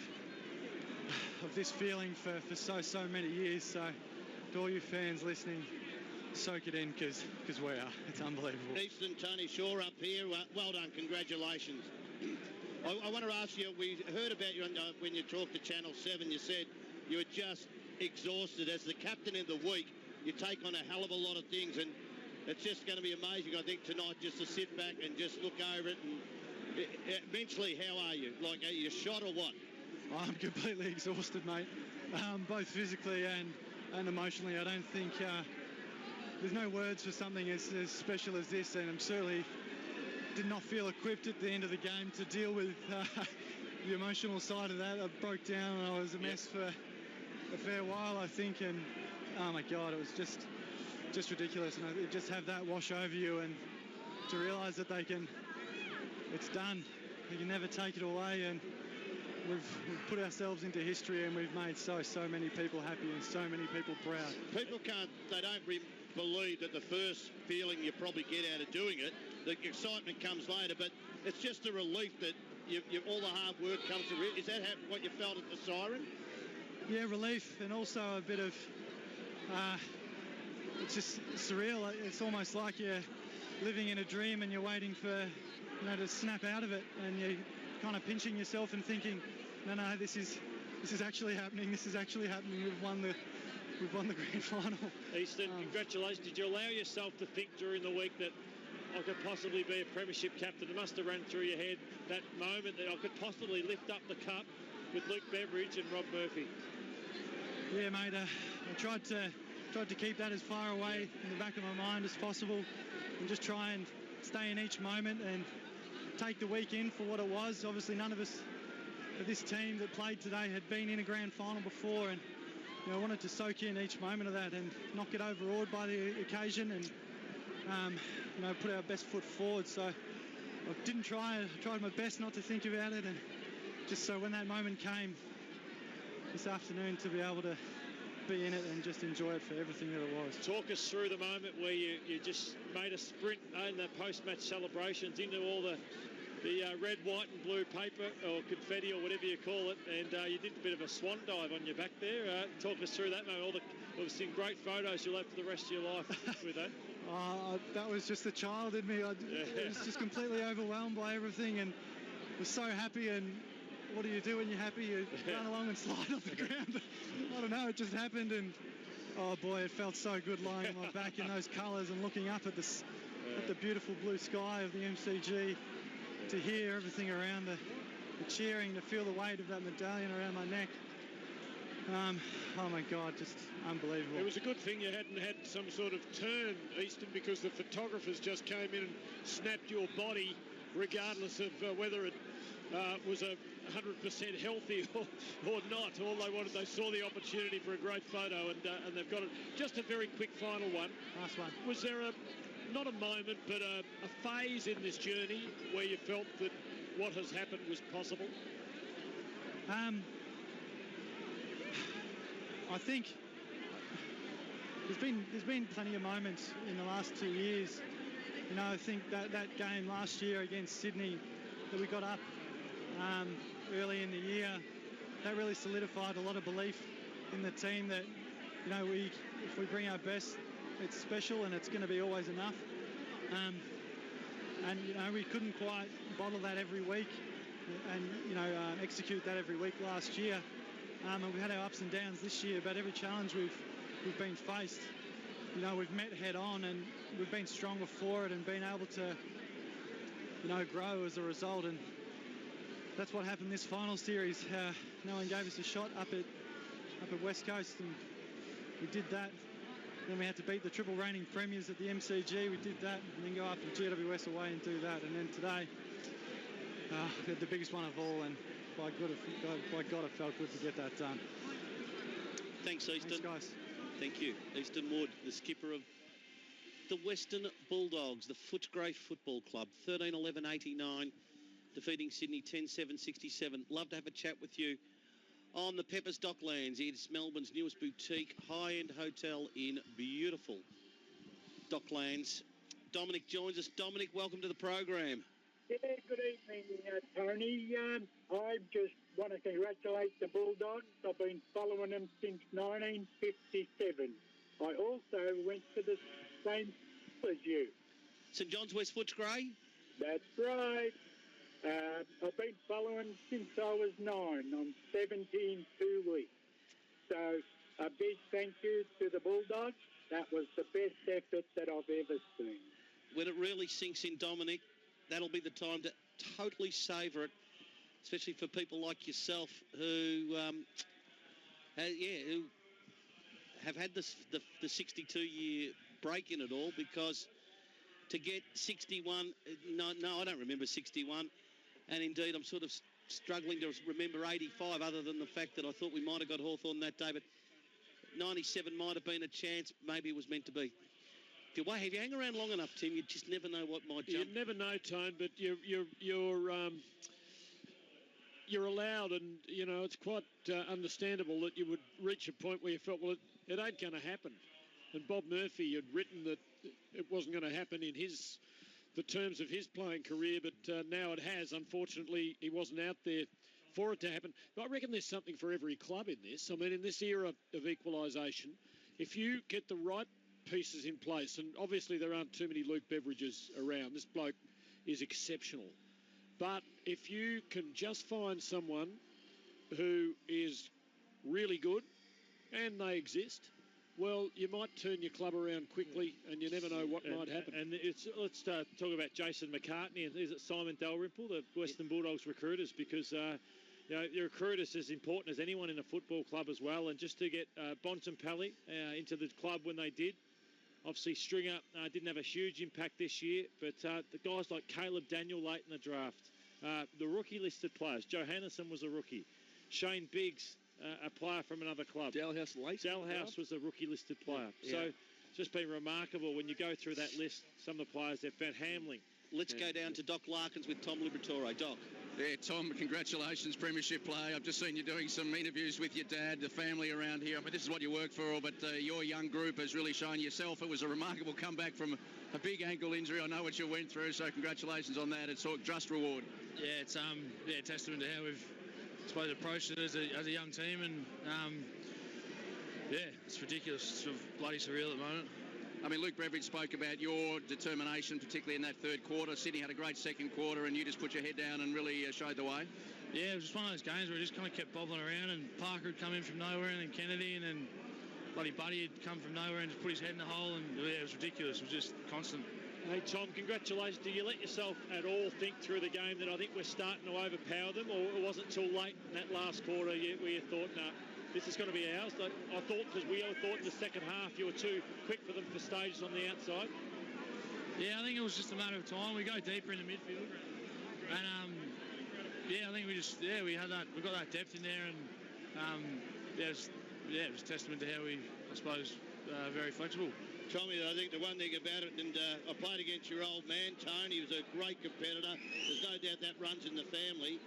this feeling for so many years. So to all you fans listening, soak it in because we are. It's unbelievable. Easton, Tony Shaw up here. Well done. Congratulations. I want to ask you, we heard about you when you talked to Channel 7, you said you were just exhausted. As the captain of the week, you take on a hell of a lot of things, and it's just going to be amazing, I think, tonight just to sit back and just look over it. And mentally, how are you? Like, are you shot or what? I'm completely exhausted, mate, both physically and emotionally. I don't think there's no words for something as special as this, and I'm certainly did not feel equipped at the end of the game to deal with the emotional side of that. I broke down and I was a mess for a fair while, I think, and oh my God, it was just ridiculous. And I just have that wash over you, and to realise that it's done. They can never take it away, and we've put ourselves into history, and we've made so many people happy and so many people proud. People they don't believe that the first feeling you probably get out of doing it, the excitement comes later, but it's just a relief that all the hard work comes to it. Is that what you felt at the siren? Yeah, relief, and also a bit of, it's just surreal. It's almost like you're living in a dream and you're waiting for, to snap out of it, and you're kind of pinching yourself and thinking, no, this is actually happening. This is actually happening. We've won the grand final. Easton, congratulations. Did you allow yourself to think during the week that I could possibly be a premiership captain? It must have run through your head that moment that I could possibly lift up the cup with Luke Beveridge and Rob Murphy. Yeah, mate. I tried to keep that as far away in the back of my mind as possible, and just try and stay in each moment and take the week in for what it was. Obviously, none of us of this team that played today had been in a grand final before, and I wanted to soak in each moment of that and not get overawed by the occasion, and put our best foot forward. So I didn't try. I tried my best not to think about it, and just so when that moment came this afternoon, to be able to be in it and just enjoy it for everything that it was. Talk us through the moment where you just made a sprint in the post-match celebrations into all the red, white and blue paper or confetti or whatever you call it, and you did a bit of a swan dive on your back there. Talk us through that moment. We've seen great photos you'll have for the rest of your life with that. That was just the child in me. I was just completely overwhelmed by everything and was so happy. And what do you do when you're happy? You run along and slide on the ground. I don't know, it just happened, and oh boy, it felt so good lying on my back in those colours and looking up at the beautiful blue sky of the MCG, to hear everything around the cheering, to feel the weight of that medallion around my neck. Oh my God, just unbelievable. It was a good thing you hadn't had some sort of turn, Easton, because the photographers just came in and snapped your body, regardless of whether it was 100% healthy or not. All they wanted, they saw the opportunity for a great photo, and they've got it. Just a very quick final one. Last one. Was there not a moment, but a phase in this journey where you felt that what has happened was possible? I think there's been plenty of moments in the last 2 years. I think that game last year against Sydney that we got up early in the year, that really solidified a lot of belief in the team that, if we bring our best, it's special and it's going to be always enough. And we couldn't quite bottle that every week and execute that every week last year. And we had our ups and downs this year, but every challenge we've been faced, we've met head on, and we've been stronger for it and been able to, grow as a result. And that's what happened this final series. No one gave us a shot up at West Coast, and we did that. Then we had to beat the triple reigning premiers at the MCG. We did that, and then go up to GWS away and do that. And then today, we had the biggest one of all, and by God, it felt good to get that done. Thanks, Easton. Thanks, guys. Thank you. Easton Wood, the skipper of the Western Bulldogs, the Footscray Football Club, 13-11-89, defeating Sydney 10-7-67. Love to have a chat with you on the Peppers Docklands. It's Melbourne's newest boutique high-end hotel in beautiful Docklands. Dominic joins us. Dominic, welcome to the program. Yeah, good evening, Tony. I just want to congratulate the Bulldogs. I've been following them since 1957. I also went to the same school as you. St John's West Footscray? That's right. I've been following since I was 9. I'm 17 2 weeks. So a big thank you to the Bulldogs. That was the best effort that I've ever seen. When it really sinks in, Dominic, that'll be the time to totally savour it, especially for people like yourself who have had the 62-year break in it all, because to get 61, no, I don't remember 61, and indeed I'm sort of struggling to remember 85, other than the fact that I thought we might have got Hawthorn that day, but 97 might have been a chance. Maybe it was meant to be. If you hang around long enough, Tim, you just never know what might jump. You never know, Tone, but you're allowed, and it's quite understandable that you would reach a point where you felt, well, it ain't going to happen. And Bob Murphy had written that it wasn't going to happen in the terms of his playing career, but now it has. Unfortunately, he wasn't out there for it to happen. But I reckon there's something for every club in this. I mean, in this era of equalisation, if you get the right pieces in place, and obviously there aren't too many Luke Beveridges around. This bloke is exceptional. But if you can just find someone who is really good, and they exist, well, you might turn your club around quickly, and you never know what might happen. And let's talk about Jason McCartney and is it Simon Dalrymple, the Western Bulldogs recruiters, because the recruiters is important as anyone in a football club as well. And just to get Bontempelli into the club when they did, obviously Stringer didn't have a huge impact this year, but the guys like Caleb Daniel late in the draft, the rookie listed players, Johannesson was a rookie, Shane Biggs, a player from another club. Dalhouse late. Dalhouse was a rookie listed player. Yeah. So it's just been remarkable when you go through that list, some of the players they've found. Hamling. Let's go down to Doc Larkins with Tom Liberatore. Doc. Yeah, Tom, congratulations, premiership play. I've just seen you doing some interviews with your dad, the family around here. I mean, this is what you work for, but your young group has really shown yourself. It was a remarkable comeback from a big ankle injury. I know what you went through, so congratulations on that. It's a just reward. Yeah, it's testament to how we've approached it as a young team, and it's ridiculous. It's sort of bloody surreal at the moment. I mean, Luke Beveridge spoke about your determination, particularly in that third quarter. Sydney had a great second quarter, and you just put your head down and really showed the way. Yeah, it was just one of those games where we just kind of kept bobbling around, and Parker had come in from nowhere, and then Kennedy, and then bloody Buddy had come from nowhere and just put his head in the hole, and it was ridiculous. It was just constant. Hey, Tom, congratulations. Do you let yourself at all think through the game that I think we're starting to overpower them, or was it till late in that last quarter where you thought, no, this is going to be ours? Like, I thought, because we all thought in the second half you were too quick for them for stages on the outside. Yeah, I think it was just a matter of time. We go deeper in the midfield, and I think we got that depth in there, and it was a testament to how we, I suppose, very flexible. Tommy, I think the one thing about it, and I played against your old man, Tony, he was a great competitor. There's no doubt that runs in the family.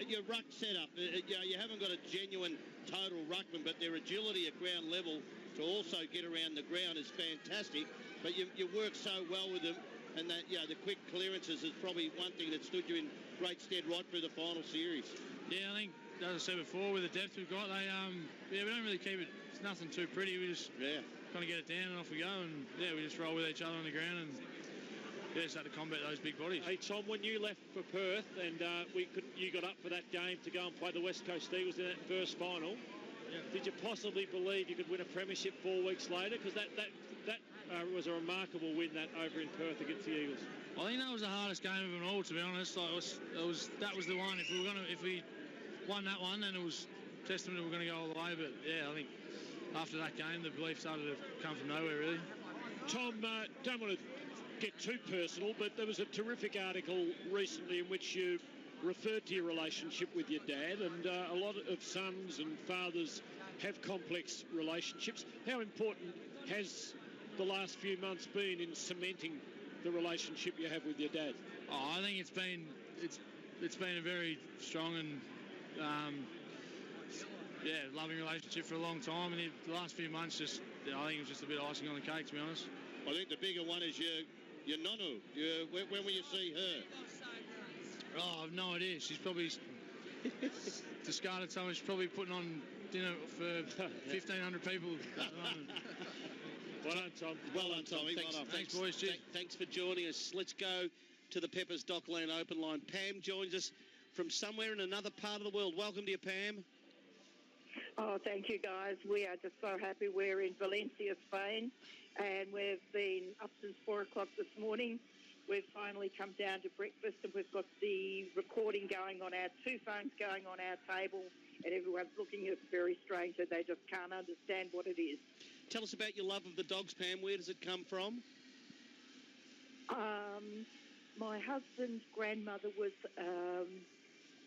Your ruck setup, you haven't got a genuine total ruckman, but their agility at ground level to also get around the ground is fantastic. But you work so well with them, and that the quick clearances is probably one thing that stood you in great stead right through the final series. Yeah, I think, as I said before, with the depth we've got, we don't really keep it. It's nothing too pretty. We just kind of get it down and off we go, and we just roll with each other on the ground, and just had to combat those big bodies. Hey, Tom, when you left for Perth and you got up for that game to go and play the West Coast Eagles in that first final, did you possibly believe you could win a premiership 4 weeks later? Because that was a remarkable win that over in Perth against the Eagles. I think that was the hardest game of them all, to be honest. That was the one. If we won that one, then it was testament that we're going to go all the way. But I think after that game, the belief started to come from nowhere, really. Tom, don't want to get too personal, but there was a terrific article recently in which you referred to your relationship with your dad, and a lot of sons and fathers have complex relationships. How important has the last few months been in cementing the relationship you have with your dad? I think it's been a very strong and loving relationship for a long time, and the last few months I think it was just a bit of icing on the cake, to be honest. I think the bigger one is your nonu. When will you see her? Oh, I've no idea. She's probably discarded something. She's probably putting on dinner for 1,500 people at the moment. Well done, Tom. Well done, Tommy. Thanks, boys. Cheers. Thanks for joining us. Let's go to the Peppers Dockland Open Line. Pam joins us from somewhere in another part of the world. Welcome to you, Pam. Oh, thank you, guys. We are just so happy. We're in Valencia, Spain, and we've been up since 4 o'clock this morning. We've finally come down to breakfast, and we've got the recording going on our 2 phones going on our table, and everyone's looking at us very strange that they just can't understand what it is. Tell us about your love of the dogs, Pam. Where does it come from? My husband's grandmother was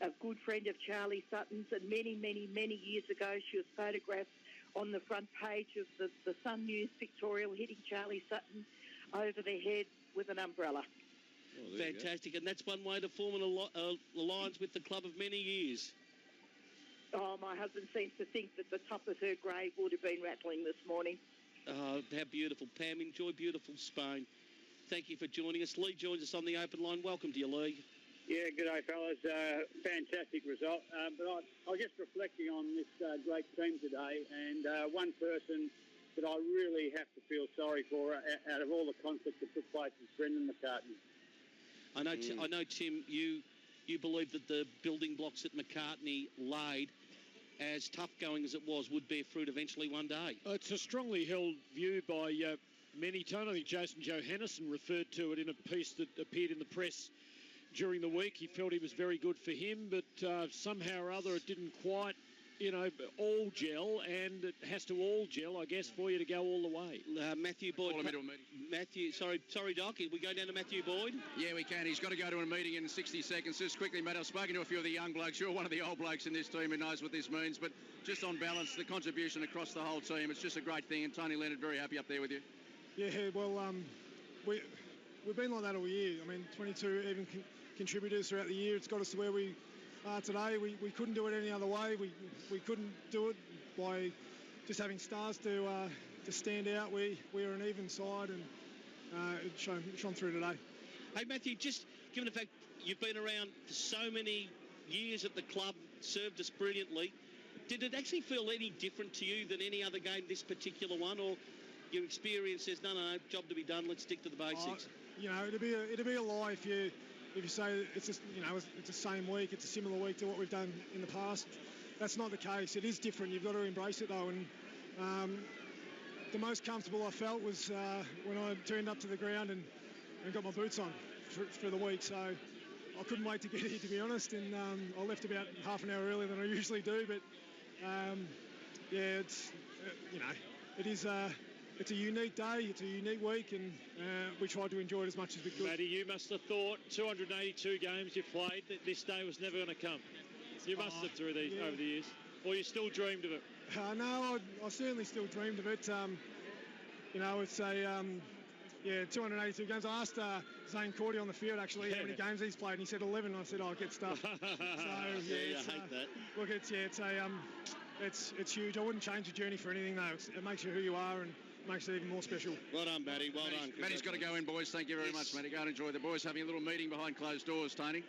a good friend of Charlie Sutton's, and many, many, many years ago she was photographed on the front page of the Sun News pictorial hitting Charlie Sutton over the head with an umbrella. Oh, fantastic, and that's one way to form an alliance with the club of many years. Oh, my husband seems to think that the top of her grave would have been rattling this morning. How beautiful. Pam, enjoy beautiful Spain. Thank you for joining us. Lee joins us on the open line. Welcome to you, Lee. Yeah, good day, fellas. Fantastic result. But I was just reflecting on this great team today, and one person that I really have to feel sorry for out of all the conflict that took place is Brendan McCartney. I know, Tim, you believe that the building blocks that McCartney laid, as tough going as it was, would bear fruit eventually one day. It's a strongly held view by many. I think Jason Johannesson referred to it in a piece that appeared in the press during the week. He felt he was very good for him, but somehow or other it didn't quite, all gel, and it has to all gel, I guess, for you to go all the way. Matthew Boyd. Sorry, Doc. We go down to Matthew Boyd? Yeah, we can. He's got to go to a meeting in 60 seconds. Just quickly, mate, I've spoken to a few of the young blokes. You're one of the old blokes in this team who knows what this means, but just on balance, the contribution across the whole team, it's just a great thing, and Tony Leonard very happy up there with you. Yeah, well, we've been like that all year. I mean, 22 even contributors throughout the year. It's got us to where we are today. We couldn't do it any other way. We couldn't do it by just having stars to stand out. We are an even side, and it shone through today. Hey, Matthew, just given the fact you've been around for so many years at the club, served us brilliantly, did it actually feel any different to you than any other game, this particular one, or your experience says, no, job to be done, let's stick to the basics? It'd be a lie if you say it's just, it's the same week, it's a similar week to what we've done in the past. That's not the case. It is different. You've got to embrace it, though. And the most comfortable I felt was when I turned up to the ground and got my boots on for the week. So I couldn't wait to get here, to be honest. And I left about half an hour earlier than I usually do. But it's it's a unique day, it's a unique week, and we tried to enjoy it as much as we could. Matty, you must have thought 282 games you've played that this day was never going to come. You must have over the years. Or you still dreamed of it? No, I certainly still dreamed of it. It's a 282 games. I asked Zane Cordy on the field actually how many games he's played, and he said 11. And I said, get stuff. So I hate that. Look, it's huge. I wouldn't change the journey for anything though. It makes you who you are and makes it even more special. Well done, Matty. Well done. Matty's got to go in, boys. Thank you very much, Matty. Go and enjoy the boys having a little meeting behind closed doors, Tony.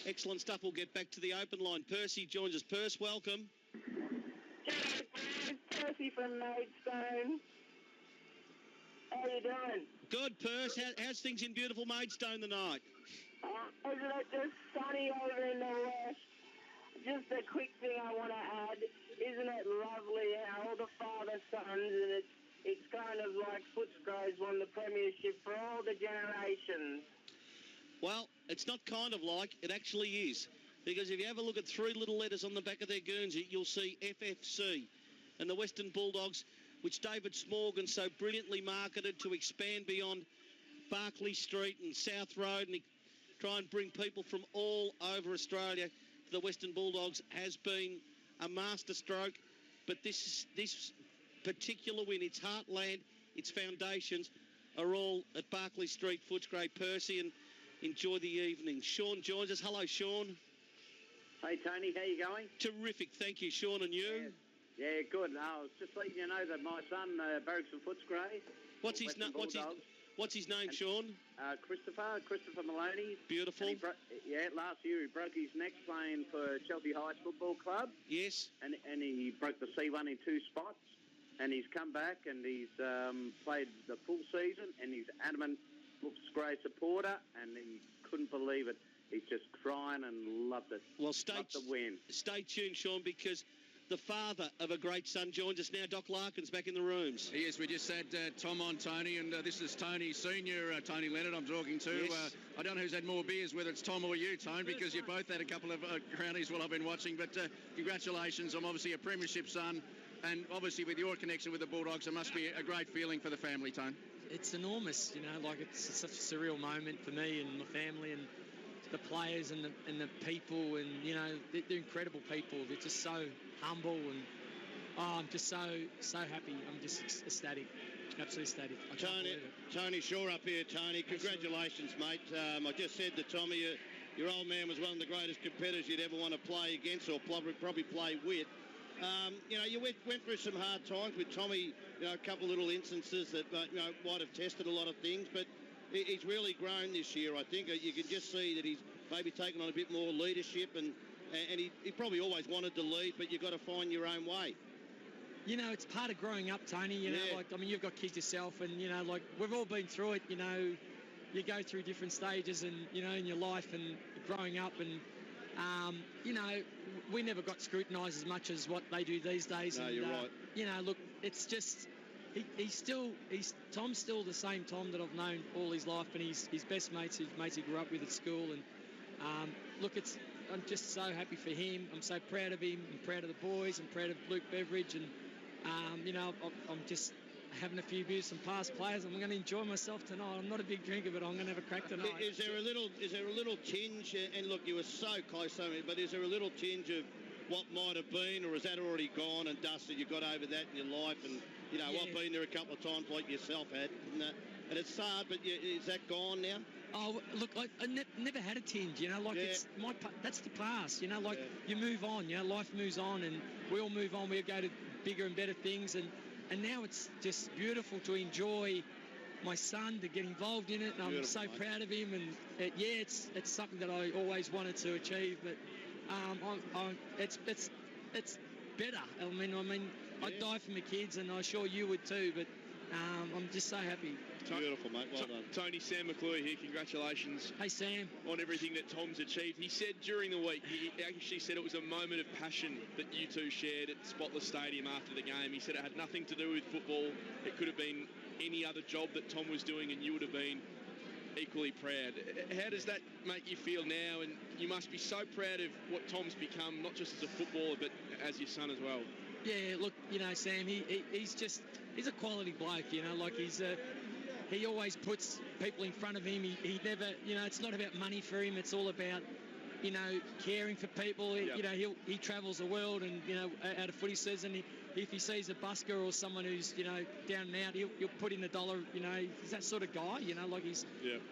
Excellent stuff. We'll get back to the open line. Percy joins us. Perce, welcome. Percy from Maidstone. How you doing? Good, Perce. How's things in beautiful Maidstone tonight? Isn't it just sunny over in the west? Just a quick thing I want to add. Isn't it lovely how all the father-sons, and it's kind of like Footscray's won the premiership for all the generations. Well, it's not kind of like, it actually is. Because if you have a look at three little letters on the back of their Guernsey, you'll see FFC. And the Western Bulldogs, which David Smorgan so brilliantly marketed to expand beyond Barclay Street and South Road and try and bring people from all over Australia to the Western Bulldogs, has been a masterstroke. But this particular win, its heartland, its foundations are all at Barclay Street, Footscray. Percy, and enjoy the evening. Sean joins us. Hello, Sean. Hey, Tony. How you going? Terrific. Thank you, Sean. And you? Yeah, good. I was just letting you know that my son, Barracks and Footscray. What's his name, Sean? Christopher Maloney. Beautiful. Last year he broke his neck playing for Chelsea Heights Football Club. Yes. And he broke the C1 in 2 spots. And he's come back and he's played the full season, and he's adamant Footscray supporter, and he couldn't believe it. He's just crying and loved it. Well, loved the win. Stay tuned, Sean, because the father of a great son joins us now. Doc Larkin's back in the rooms. Yes, we just had Tom on, Tony, and this is Tony Senior, Tony Leonard I'm talking to. Yes. I don't know who's had more beers, whether it's Tom or you, Tone, because you both had a couple of crownies while I've been watching. But congratulations. I'm obviously a premiership son, and obviously with your connection with the Bulldogs, it must be a great feeling for the family, Tone. It's enormous, it's such a surreal moment for me and my family and the players and the people, and they're incredible people. They're just so humble, and I'm just so happy. I'm just ecstatic, absolutely ecstatic. Tony Shaw up here, Tony. Congratulations, mate. I just said to Tommy, your old man was one of the greatest competitors you'd ever want to play against or probably play with. You went through some hard times with Tommy, a couple of little instances that, might have tested a lot of things, but he's really grown this year, I think. You can just see that he's maybe taken on a bit more leadership, and he probably always wanted to lead, but you've got to find your own way. It's part of growing up, Tony. You've got kids yourself, and, we've all been through it. You go through different stages and, in your life and growing up, and, we never got scrutinised as much as what they do these days. No, and, you're right. Look, it's just, Tom's still the same Tom that I've known all his life, and his best mates, his mates he grew up with at school. And, I'm just so happy for him. I'm so proud of him. I'm proud of the boys. I'm proud of Luke Beveridge, and, I'm just having a few beers from past players. I'm going to enjoy myself tonight. I'm not a big drinker, but I'm going to have a crack tonight. Is there a little tinge? And look, you were so close to me, but is there a little tinge of what might have been, or is that already gone and dusted? You got over that in your life, and I've been there a couple of times, like yourself had, and it's sad. But is that gone now? Oh, look, I never had a tinge. It's that's the past. You move on. Life moves on, and we all move on. We go to bigger and better things, and now it's just beautiful to enjoy my son, to get involved in it, and I'm so proud of him. And it's something that I always wanted to achieve, but it's better. I'd die for my kids, and I'm sure you would too. But I'm just so happy. Beautiful, mate. Well done. Tony, Sam McClure here. Congratulations. Hey, Sam. On everything that Tom's achieved. He said during the week, he actually said it was a moment of passion that you two shared at Spotless Stadium after the game. He said it had nothing to do with football. It could have been any other job that Tom was doing, and you would have been equally proud. How does that make you feel now? And you must be so proud of what Tom's become, not just as a footballer, but as your son as well. Yeah, look, Sam, he's a quality bloke, he always puts people in front of him. He never, it's not about money for him. It's all about, caring for people. Yep. He travels the world, and, out of footy season, if he sees a busker or someone who's, down and out, he'll put in $1. He's that sort of guy,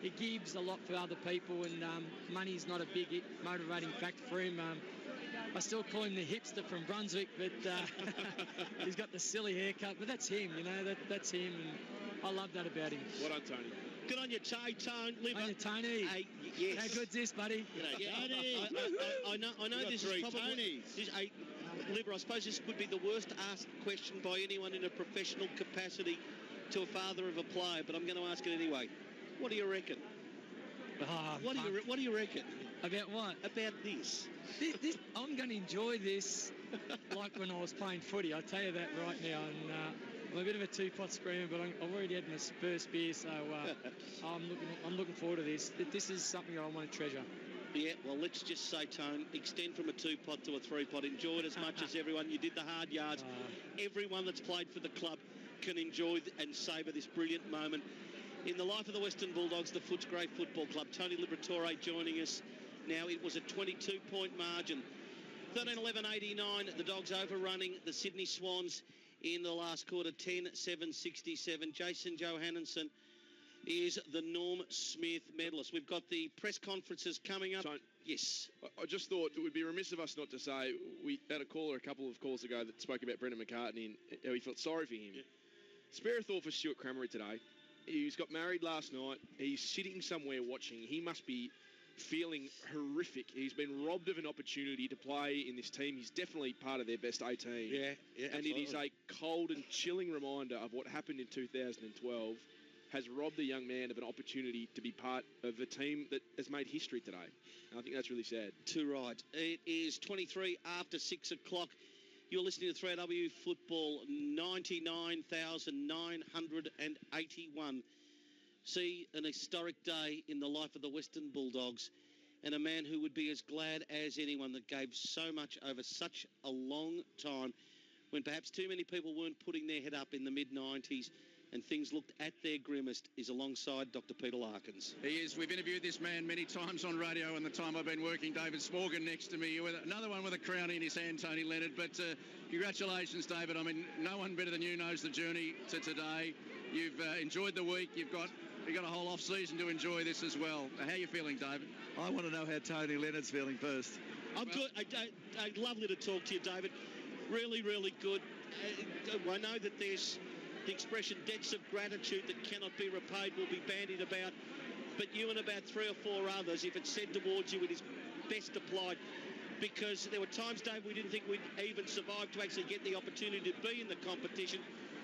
He gives a lot for other people, and money's not a big motivating factor for him. I still call him the hipster from Brunswick, but he's got the silly haircut. But that's him, that's him, and I love that about him. Well done, Tony. Good on you, Tony. On you, Tony. Hey, yes. How good's this, buddy? Tony. I know this is probably... Libber, I suppose this would be the worst asked question by anyone in a professional capacity to a father of a player, but I'm going to ask it anyway. What do you reckon? What do you reckon? About what? About this. I'm going to enjoy this like when I was playing footy. I tell you that right now. And I'm a bit of a two-pot screamer, but I've already had my first beer, so I'm looking forward to this. This is something I want to treasure. Yeah, well, let's just say, Tone, extend from a two-pot to a three-pot. Enjoy it as much as everyone. You did the hard yards. Everyone that's played for the club can enjoy and savour this brilliant moment in the life of the Western Bulldogs, the Footscray Football Club. Tony Liberatore joining us now. It was a 22-point margin. 13-11-89, the Dogs overrunning the Sydney Swans in the last quarter, 10-7-67. Jason Johannesson is the Norm Smith medalist. We've got the press conferences coming up. Yes. I just thought it would be remiss of us not to say, we had a caller a couple of calls ago that spoke about Brendan McCartney and how he felt sorry for him. Yeah. Spare a thought for Stuart Crammery today. He's got married last night. He's sitting somewhere watching. He must be feeling horrific. He's been robbed of an opportunity to play in this team. He's definitely part of their best 18. Yeah, and absolutely. It is a cold and chilling reminder of what happened in 2012 has robbed the young man of an opportunity to be part of a team that has made history today. And I think that's really sad. Too right. It is 23 after 6 o'clock. You're listening to 3AW Football. 99,981. See an historic day in the life of the Western Bulldogs, and a man who would be as glad as anyone that gave so much over such a long time when perhaps too many people weren't putting their head up in the mid-90s and things looked at their grimmest, is alongside Dr. Peter Larkins. He is. We've interviewed this man many times on radio in the time I've been working. David Smorgan next to me, with another one with a crown in his hand, Tony Leonard. But congratulations, David. I mean, no one better than you knows the journey to today. You've enjoyed the week. You've got a whole off-season to enjoy this as well. How are you feeling, David? I want to know how Tony Leonard's feeling first. I'm good. Lovely to talk to you, David. really, really good. I know that there's the expression debts of gratitude that cannot be repaid will be bandied about, but you and about 3 or 4 others, if it's said towards you, it is best applied, because there were times, Dave, we didn't think we'd even survive to actually get the opportunity to be in the competition.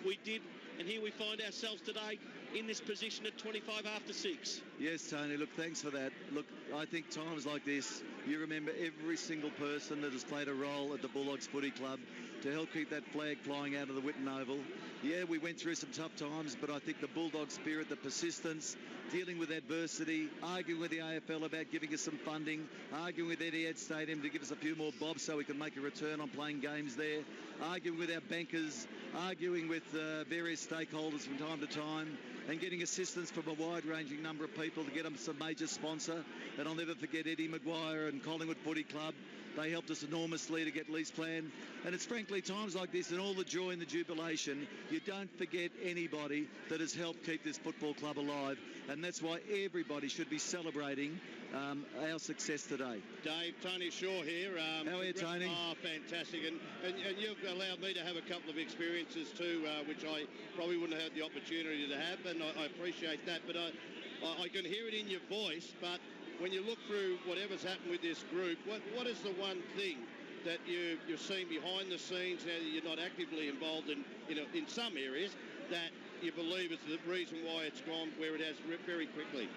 We did, and here we find ourselves today in this position at 25 after 6. Yes, Tony, look, thanks for that. Look, I think times like this, you remember every single person that has played a role at the Bulldogs Footy Club to help keep that flag flying out of the Whitten Oval. Yeah, we went through some tough times, but I think the Bulldog spirit, the persistence, dealing with adversity, arguing with the AFL about giving us some funding, arguing with Etihad Stadium to give us a few more bobs so we can make a return on playing games there, arguing with our bankers, arguing with various stakeholders from time to time, and getting assistance from a wide-ranging number of people to get them some major sponsor. And I'll never forget Eddie Maguire and Collingwood Footy Club. They helped us enormously to get lease plan. And it's frankly times like this and all the joy and the jubilation, you don't forget anybody that has helped keep this football club alive. And that's why everybody should be celebrating our success today. Dave, Tony Shaw here. How are you, Tony? Oh, fantastic. And you've allowed me to have a couple of experiences too, which I probably wouldn't have had the opportunity to have, and I appreciate that. But I can hear it in your voice, but when you look through whatever's happened with this group, what is the one thing that you're seeing behind the scenes now that you're not actively involved in some areas that you believe is the reason why it's gone where it has very quickly?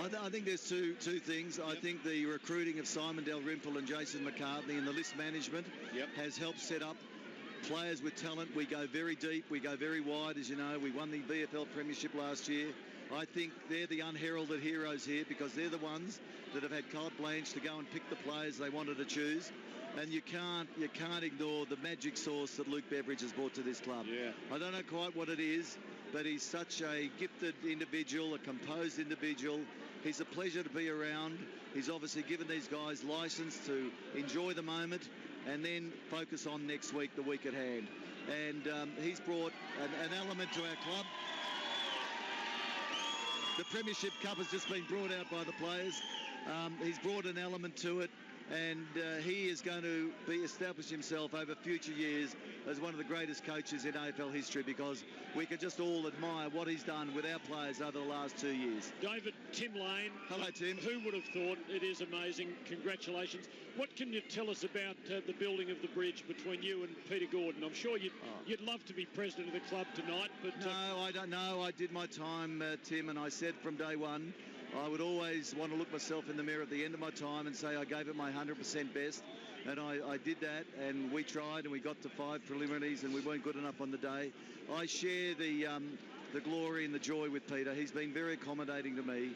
I think there's two things. I think the recruiting of Simon Dalrymple and Jason McCartney and the list management has helped set up players with talent. We go very deep, we go very wide, as you know. We won the VFL Premiership last year. I think they're the unheralded heroes here because they're the ones that have had carte blanche to go and pick the players they wanted to choose. And you can't ignore the magic sauce that Luke Beveridge has brought to this club. Yeah. I don't know quite what it is, but he's such a gifted individual, a composed individual. He's a pleasure to be around. He's obviously given these guys license to enjoy the moment and then focus on next week, the week at hand. And he's brought an element to our club. The Premiership Cup has just been brought out by the players. He's brought an element to it, and he is going to establish himself over future years as one of the greatest coaches in AFL history, because we could just all admire what he's done with our players over the last 2 years. David, Tim Lane. Hello, Tim. Who would have thought? It is amazing. Congratulations. What can you tell us about the building of the bridge between you and Peter Gordon? I'm sure you'd love to be president of the club tonight, but... No, I don't know. I did my time, Tim, and I said from day one, I would always want to look myself in the mirror at the end of my time and say I gave it my 100% best. And I did that, and we tried, and we got to 5 preliminaries, and we weren't good enough on the day. I share the glory and the joy with Peter. He's been very accommodating to me.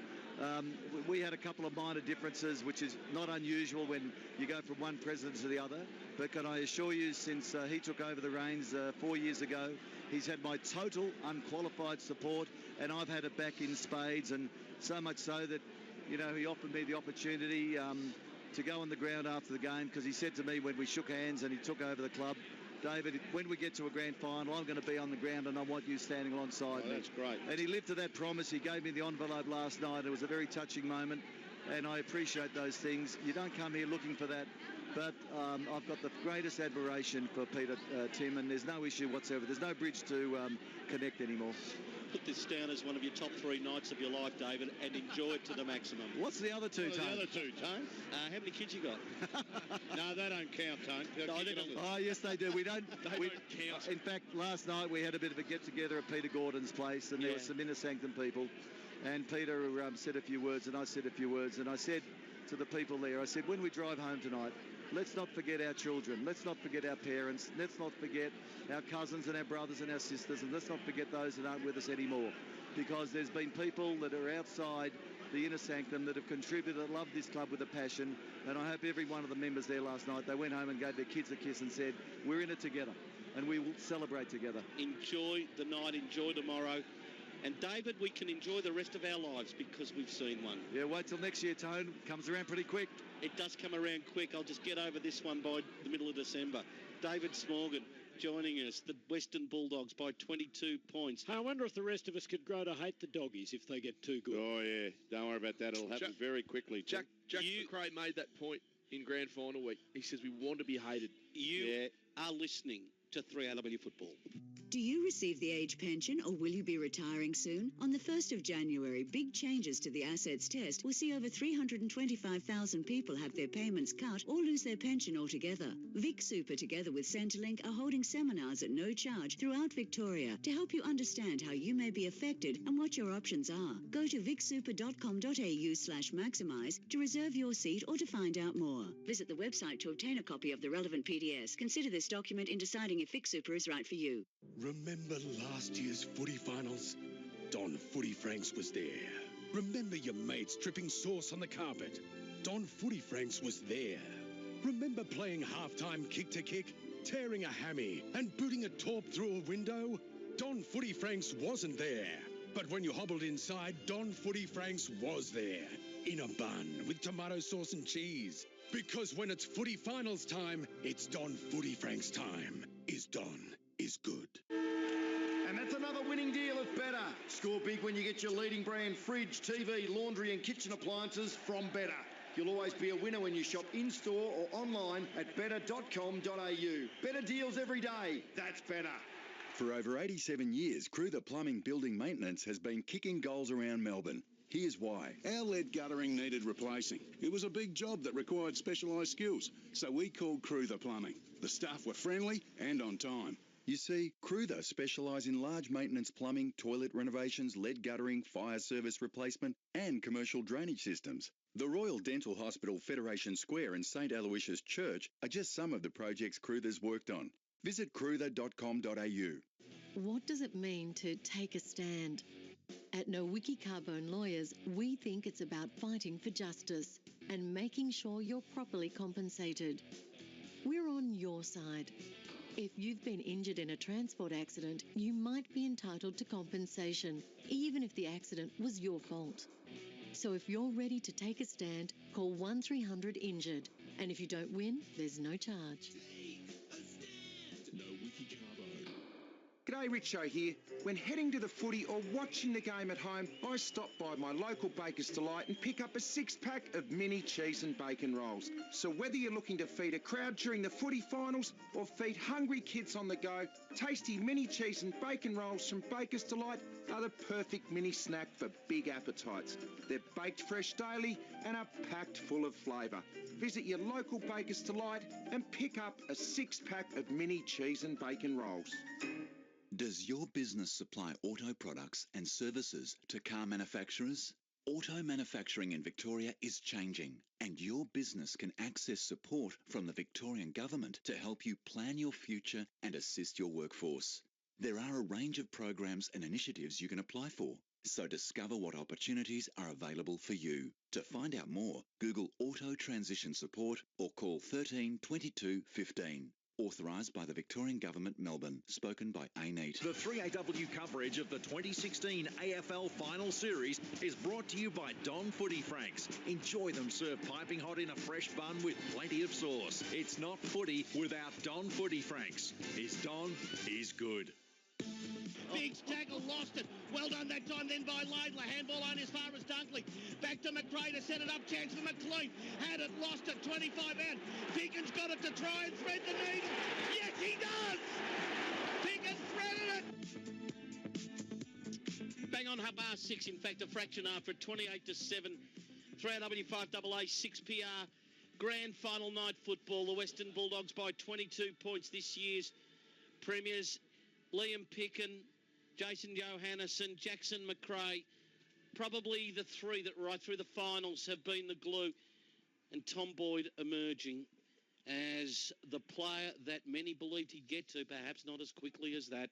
We had a couple of minor differences, which is not unusual when you go from one president to the other. But can I assure you, since he took over the reins 4 years ago, he's had my total unqualified support, and I've had it back in spades, and so much so that, you know, he offered me the opportunity to go on the ground after the game, because he said to me when we shook hands and he took over the club, David, when we get to a grand final, I'm going to be on the ground and I want you standing alongside me. That's great. And he lived to that promise. He gave me the envelope last night. It was a very touching moment, and I appreciate those things. You don't come here looking for that, but I've got the greatest admiration for Peter, Tim, and there's no issue whatsoever. There's no bridge to connect anymore. Put this down as one of your top 3 nights of your life, David, and enjoy it to the maximum. What's the other two, Tone? The other two, Tone? How many kids you got? No, they don't count, Tone. Oh, yes, they do. We don't. They don't count. In fact, last night we had a bit of a get-together at Peter Gordon's place, and there were some inner sanctum people. And Peter said a few words, and I said a few words, and I said to the people there, I said, when we drive home tonight, let's not forget our children. Let's not forget our parents. Let's not forget our cousins and our brothers and our sisters. And let's not forget those that aren't with us anymore. Because there's been people that are outside the inner sanctum that have contributed, that love this club with a passion. And I hope every one of the members there last night, they went home and gave their kids a kiss and said, we're in it together. And we will celebrate together. Enjoy the night. Enjoy tomorrow. And David, we can enjoy the rest of our lives because we've seen one. Yeah, wait till next year, Tone. Comes around pretty quick. It does come around quick. I'll just get over this one by the middle of December. David Smorgan joining us, the Western Bulldogs by 22 points. I wonder if the rest of us could grow to hate the doggies if they get too good. Oh, yeah. Don't worry about that. It'll happen very quickly. Jack McRae made that point in grand final week. He says we want to be hated. You are listening to 3AW Football. Do you receive the age pension or will you be retiring soon? On the 1st of January, big changes to the assets test will see over 325,000 people have their payments cut or lose their pension altogether. Vic Super, together with Centrelink, are holding seminars at no charge throughout Victoria to help you understand how you may be affected and what your options are. Go to vicsuper.com.au/maximise to reserve your seat or to find out more. Visit the website to obtain a copy of the relevant PDS. Consider this document in deciding if Vic Super is right for you. Remember last year's footy finals? Don Footy Franks was there. Remember your mates dripping sauce on the carpet? Don Footy Franks was there. Remember playing halftime kick to kick, tearing a hammy and booting a torp through a window? Don Footy Franks wasn't there. But when you hobbled inside, Don Footy Franks was there. In a bun with tomato sauce and cheese. Because when it's footy finals time, it's Don Footy Franks time. Is Don is good. And that's another winning deal at Better. Score big when you get your leading brand fridge, TV, laundry and kitchen appliances from Better. You'll always be a winner when you shop in-store or online at better.com.au. Better deals every day. That's Better. For over 87 years, Cruther Plumbing Building Maintenance has been kicking goals around Melbourne. Here's why. Our lead guttering needed replacing. It was a big job that required specialised skills, so we called Cruther Plumbing. The staff were friendly and on time. You see, Cruther specialise in large maintenance plumbing, toilet renovations, lead guttering, fire service replacement and commercial drainage systems. The Royal Dental Hospital, Federation Square and St Aloysius Church are just some of the projects Cruther's worked on. Visit cruther.com.au. What does it mean to take a stand? At Nowicki Carbone Lawyers, we think it's about fighting for justice and making sure you're properly compensated. We're on your side. If you've been injured in a transport accident, you might be entitled to compensation, even if the accident was your fault. So if you're ready to take a stand, call 1300-INJURED. And if you don't win, there's no charge. G'day, Richo here. When heading to the footy or watching the game at home, I stop by my local Baker's Delight and pick up a 6-pack of mini cheese and bacon rolls. So whether you're looking to feed a crowd during the footy finals or feed hungry kids on the go, tasty mini cheese and bacon rolls from Baker's Delight are the perfect mini snack for big appetites. They're baked fresh daily and are packed full of flavour. Visit your local Baker's Delight and pick up a 6-pack of mini cheese and bacon rolls. Does your business supply auto products and services to car manufacturers? Auto manufacturing in Victoria is changing, and your business can access support from the Victorian Government to help you plan your future and assist your workforce. There are a range of programs and initiatives you can apply for, so discover what opportunities are available for you. To find out more, Google Auto Transition Support or call 13 22 15. Authorised by the Victorian Government, Melbourne. Spoken by ANEAT. The 3AW coverage of the 2016 AFL Final Series is brought to you by Don Footy Franks. Enjoy them served piping hot in a fresh bun with plenty of sauce. It's not footy without Don Footy Franks. Is Don is good. Biggs tackle, lost it. Well done that time then by Laidler. Handball on as far as Dunkley. Back to McRae to set it up. Chance for McLean. Had it, lost it. 25 out. Pickens got it to try and thread the needle. Yes, he does! Pickens threaded it! Bang on Habar 6. In fact, a fraction after 28-7. 3AW5AA 6PR. Grand final night football. The Western Bulldogs by 22 points this year's premiers. Liam Picken, Jason Johannesson, Jackson McRae, probably the three that right through the finals have been the glue. And Tom Boyd emerging as the player that many believed he'd get to, perhaps not as quickly as that.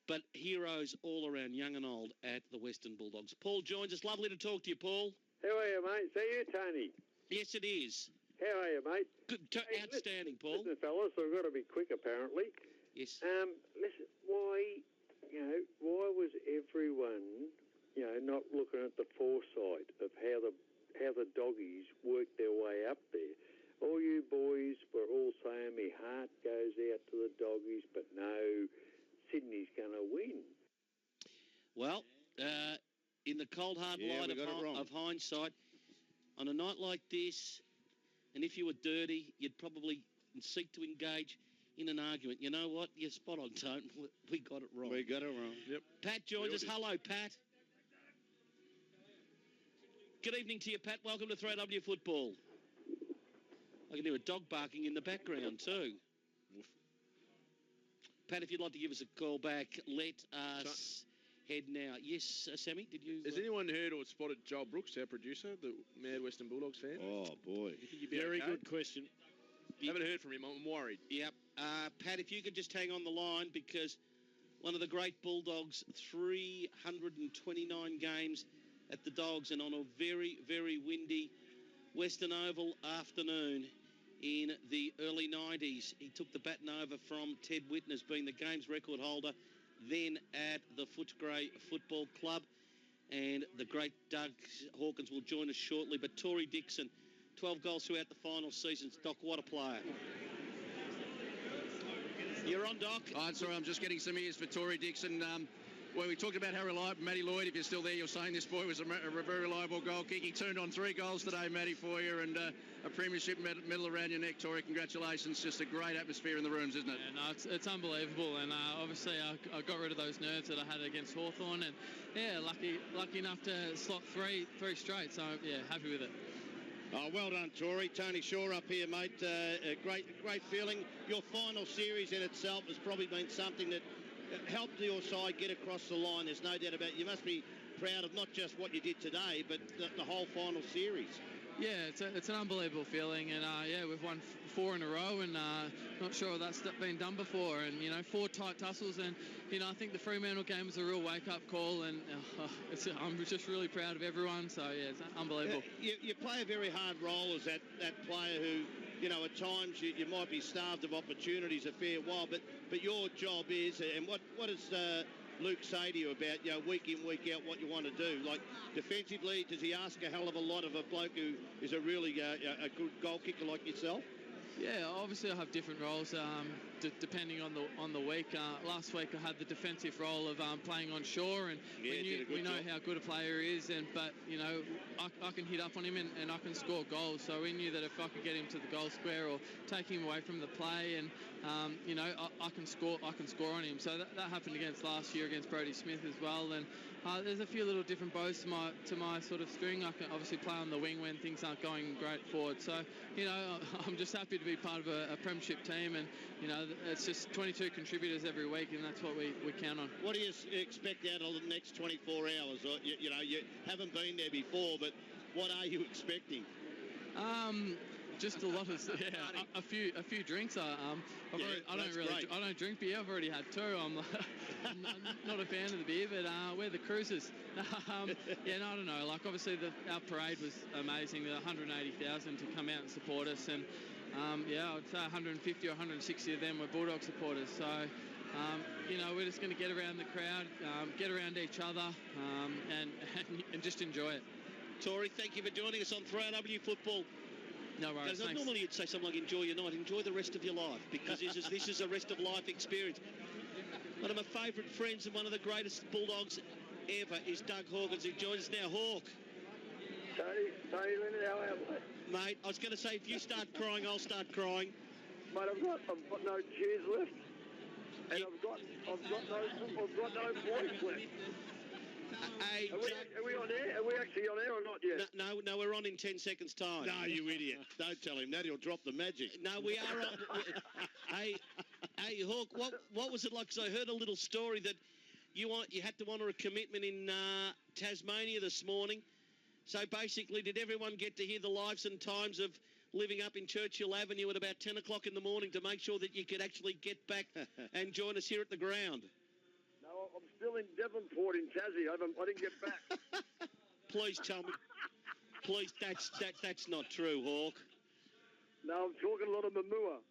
But heroes all around, young and old, at the Western Bulldogs. Paul joins us. Lovely to talk to you, Paul. How are you, mate? Is that you, Tony? Yes, it is. How are you, mate? Good, outstanding, Paul. Listen, fellas, I've got to be quick, apparently. Yes. Listen, why was everyone, not looking at the foresight of how the doggies worked their way up there? All you boys were all saying, my heart goes out to the doggies, but no, Sydney's going to win. Well, in the cold, hard light of hindsight, on a night like this, and if you were dirty, you'd probably seek to engage in an argument. You know what? You're spot on, Tone. We got it wrong. We got it wrong. Yep. Pat joins us. Hello, Pat. Good evening to you, Pat. Welcome to 3AW Football. I can hear a dog barking in the background too. Pat, if you'd like to give us a call back, let us head now. Yes, Sammy, did you... Has anyone heard or spotted Joel Brooks, our producer, the mad Western Bulldogs fan? Oh, boy. You think you'd be Very okay? good question. Haven't heard from him. I'm worried. Yep. Pat, if you could just hang on the line, because one of the great Bulldogs, 329 games at the Dogs, and on a very, very windy Western Oval afternoon in the early 90s. He took the baton over from Ted Whitners, being the games record holder then at the Footscray Football Club. And the great Doug Hawkins will join us shortly. But Tory Dixon, 12 goals throughout the final seasons. Doc, what a player. You're on, Doc. Oh, sorry, I'm just getting some ears for Tory Dixon. Well, we talked about how reliable Matty Lloyd, if you're still there, you're saying this boy was a very reliable goal kick. He turned on 3 goals today, Matty, for you, and a premiership medal around your neck, Tory. Congratulations. Just a great atmosphere in the rooms, isn't it? Yeah, no, it's unbelievable, and obviously I got rid of those nerves that I had against Hawthorn, and yeah, lucky enough to slot three straight, so yeah, happy with it. Oh, well done, Tory. Tony Shaw up here, mate. A great feeling. Your final series in itself has probably been something that helped your side get across the line. There's no doubt about it. You must be proud of not just what you did today, but the whole final series. Yeah, it's an unbelievable feeling, and yeah, we've won 4 in a row, and not sure that's been done before. And 4 tight tussles, and I think the Fremantle game was a real wake-up call, and I'm just really proud of everyone. So yeah, it's unbelievable. You play a very hard role as that player who, at times you might be starved of opportunities a fair while, but your job is, and what does Luke say to you about, week in, week out, what you want to do? Like, defensively, does he ask a hell of a lot of a bloke who is a really a good goal kicker like yourself? Yeah, obviously I have different roles depending on the week. Last week I had the defensive role of playing on Shaw, and we know how good a player he is, but I can hit up on him and I can score goals. So we knew that if I could get him to the goal square or take him away from the play, and I can score on him. So that happened last year against Brodie Smith as well. And there's a few little different bows to my sort of string. I can obviously play on the wing when things aren't going great forward. So I'm just happy to be part of a premiership team, and it's just 22 contributors every week, and that's what we count on. What do you expect out of the next 24 hours? You haven't been there before, but what are you expecting? Just a lot of a few drinks. I don't drink beer. I've already had 2. I'm not a fan of the beer, but we're the cruisers. I don't know. Like, obviously our parade was amazing. The 180,000 to come out and support us, and I'd say 150 or 160 of them were Bulldog supporters. So we're just going to get around the crowd, get around each other, and just enjoy it. Tory, thank you for joining us on 3AW Football. No worries, thanks. Normally you'd say something like enjoy your night, enjoy the rest of your life, because this is a rest of life experience. One of my favourite friends and one of the greatest Bulldogs ever is Doug Hawkins, who joins us now. Hawk. Tony Leonard, how are you, mate? I was going to say, if you start crying, I'll start crying. Mate, I've got no tears left, and I've got no voice left. Are we on air? Are we actually on air or not yet? No, we're on in 10 seconds' time. No, you idiot. Don't tell him that. He'll drop the magic. No, we are on. Hey, Hawk, what was it like? Because I heard a little story that you had to honour a commitment in Tasmania this morning. So basically, did everyone get to hear the lives and times of living up in Churchill Avenue at about 10 o'clock in the morning to make sure that you could actually get back and join us here at the ground? No, I'm still in Devonport in Tassie. I didn't get back. Please tell me. Please, that's not true, Hawk. No, I'm talking a lot of Mamua.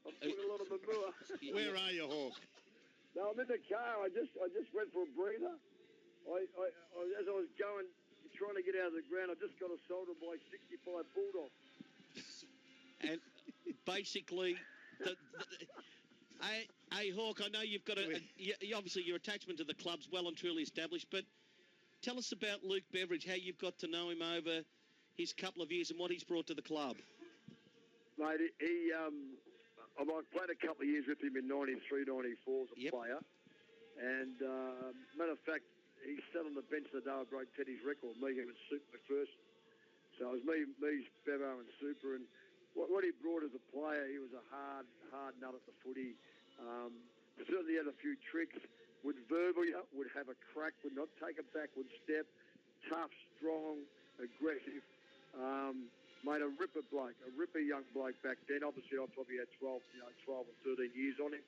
Where are you, Hawk? No, I'm in the car. I just went for a breather. As I was going, trying to get out of the ground, I just got assaulted by 65 Bulldogs. And basically, hey, Hawk, I know you've got obviously your attachment to the club's well and truly established, but tell us about Luke Beveridge, how you've got to know him over his couple of years and what he's brought to the club. Mate, I played a couple of years with him in 93, 94 as a player. And matter of fact, he sat on the bench the day I broke Teddy's record, me, him and Super McPherson. So it was me, Bevo and Super. And what he brought as a player, he was a hard nut at the footy. Certainly had a few tricks. Would verbal you, would have a crack, would not take a backward step. Tough, strong, aggressive. Made a ripper young bloke back then. Obviously, I probably had 12 or 13 years on him.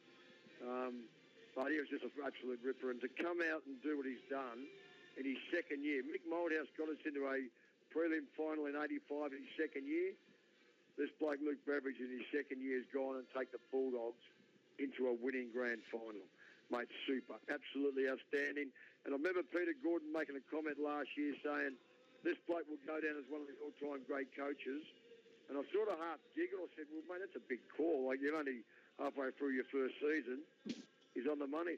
But he was just an absolute ripper. And to come out and do what he's done in his second year, Mick Moldhouse got us into a prelim final in 85 in his second year. This bloke, Luke Beveridge, in his second year has gone and take the Bulldogs into a winning grand final. Mate, super. Absolutely outstanding. And I remember Peter Gordon making a comment last year saying, this bloke will go down as one of the all-time great coaches. And I sort of half giggled. I said, well, mate, that's a big call. Like, you're only halfway through your first season. He's on the money.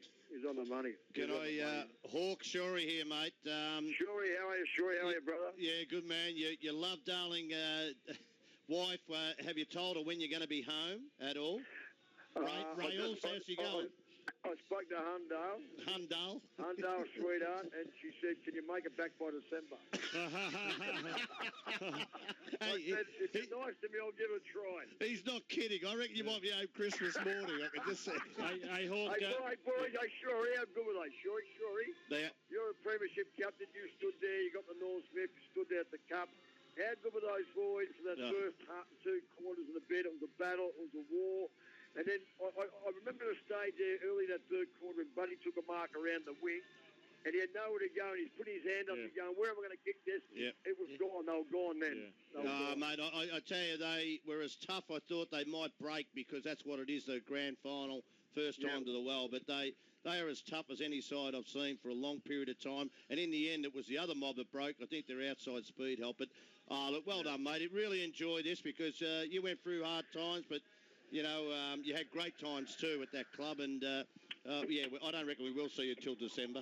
Can I, Hawk Shorey here, mate. Shorey, how are you? Shorey, how are you, brother? Yeah, good man. Your love, darling wife, have you told her when you're going to be home at all? Rael, how's she going? I spoke to Hundale. Hundale, sweetheart, and she said, can you make it back by December? I said, if it's nice to me, I'll give it a try. He's not kidding. I reckon you might be home Christmas morning. I can just say. Hey, Hawk. Hey, boys, Shorey, how good were they? Shorey? You're a premiership captain. You stood there. You got the North Smith. You stood there at the Cup. How good were those boys for that first two quarters of the bid? It was a battle. It was a war. And then I remember the stage there early in that third quarter when Buddy took a mark around the wing and he had nowhere to go and he's put his hand up and going, where am I going to kick this? It was gone. They were gone then. Mate, I tell you, they were as tough. I thought they might break because that's what it is, the grand final, first time to the well. But they are as tough as any side I've seen for a long period of time. And in the end, it was the other mob that broke. I think their outside speed helped. But, look, well done, mate. I really enjoyed this because you went through hard times, but you know, you had great times too at that club, and I don't reckon we will see you till December.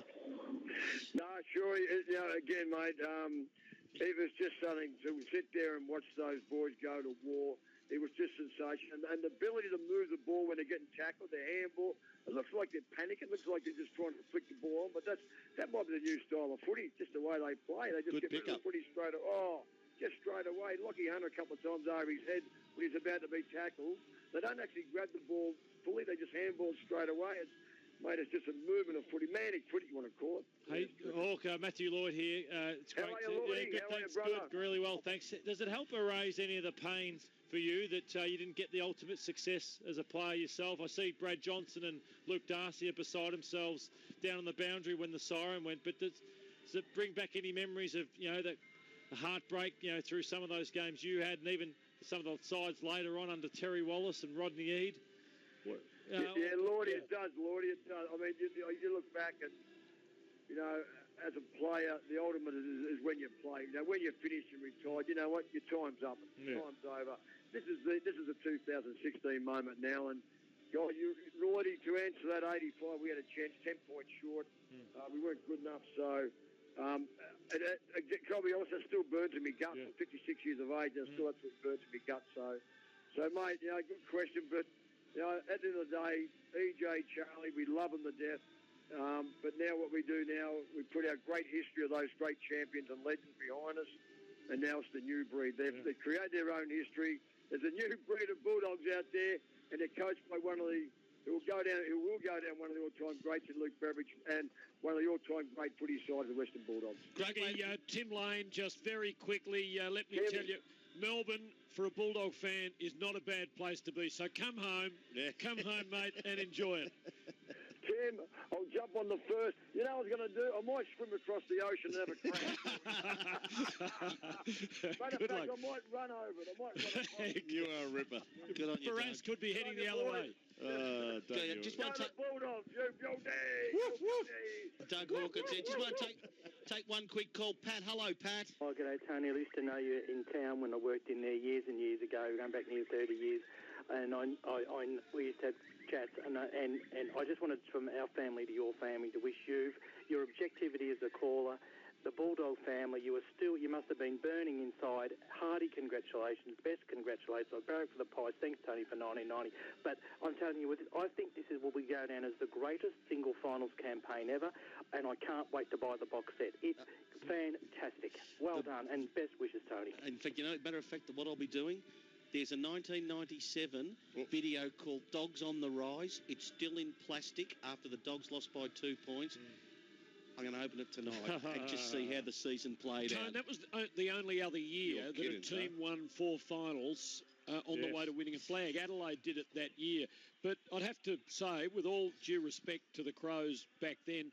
No, sure. Again, mate, it was just something to sit there and watch those boys go to war. It was just sensational, and the ability to move the ball when they're getting tackled, their handball. It looks like they're panicking. It looks like they're just trying to flick the ball on, but that might be the new style of footy. Just the way they play, they just get rid of the footy straight away. Lockie Hunter a couple of times over his head when he's about to be tackled. They don't actually grab the ball fully. They just handball straight away. It's just a movement of footy. Manic footy, you want to call it. Hey, Hawk, Matthew Lloyd here. It's great. How are you, brother? Good, really well, thanks. Does it help erase any of the pains for you that you didn't get the ultimate success as a player yourself? I see Brad Johnson and Luke Darcy are beside themselves down on the boundary when the siren went. But does it bring back any memories of, the heartbreak, through some of those games you had, and even some of the sides later on under Terry Wallace and Rodney Eade? Lordy, it does. I mean, you look back and, as a player, the ultimate is when you play. When you're finished and retired, you know what? Your time's up. Time's over. This is a 2016 moment now, and God, Lordy, to answer that 85, we had a chance, 10 points short. We weren't good enough, so. I'll be honest, it still burns in my gut. I'm 56 years of age, and it still absolutely burns in my gut. So mate, good question, but at the end of the day, EJ, Charlie, we love them to death. But now what we do now, we put our great history of those great champions and legends behind us, and now it's the new breed. They create their own history. There's a new breed of Bulldogs out there, and they're coached by one of the who will go down one of the all-time greats in Luke Beveridge and one of the all-time great footy sides of the Western Bulldogs. Tim Lane, just very quickly, let me tell you, Melbourne, for a Bulldog fan, is not a bad place to be. So come home, mate, and enjoy it. Tim, I'll jump on the first. You know what I was going to do? I might swim across the ocean and have a crash. Matter of fact, I might run over it. You are a ripper. Good on you, Perez could be heading the other way. Just want to take Bulldogs, Doug Hawkins here. Just want to take one quick call. Pat, hello, Pat. Oh, g'day, Tony. I used to know you in town when I worked in there years and years ago, going back nearly 30 years. And we used to have chats, and I just wanted, from our family to your family, to wish you your objectivity as a caller, the Bulldog family, you must have been burning inside. Hearty congratulations, best congratulations. I'll go for the pies. Thanks, Tony, for 1990. But I'm telling you, I think this will go down as the greatest single finals campaign ever, and I can't wait to buy the box set. It's fantastic. Well done, and best wishes, Tony. In fact, matter of fact, what I'll be doing, there's a 1997 video called Dogs on the Rise. It's still in plastic after the Dogs lost by 2 points. I'm going to open it tonight and just see how the season played out. That was the only other year that a team won 4 finals on the way to winning a flag. Adelaide did it that year. But I'd have to say, with all due respect to the Crows back then,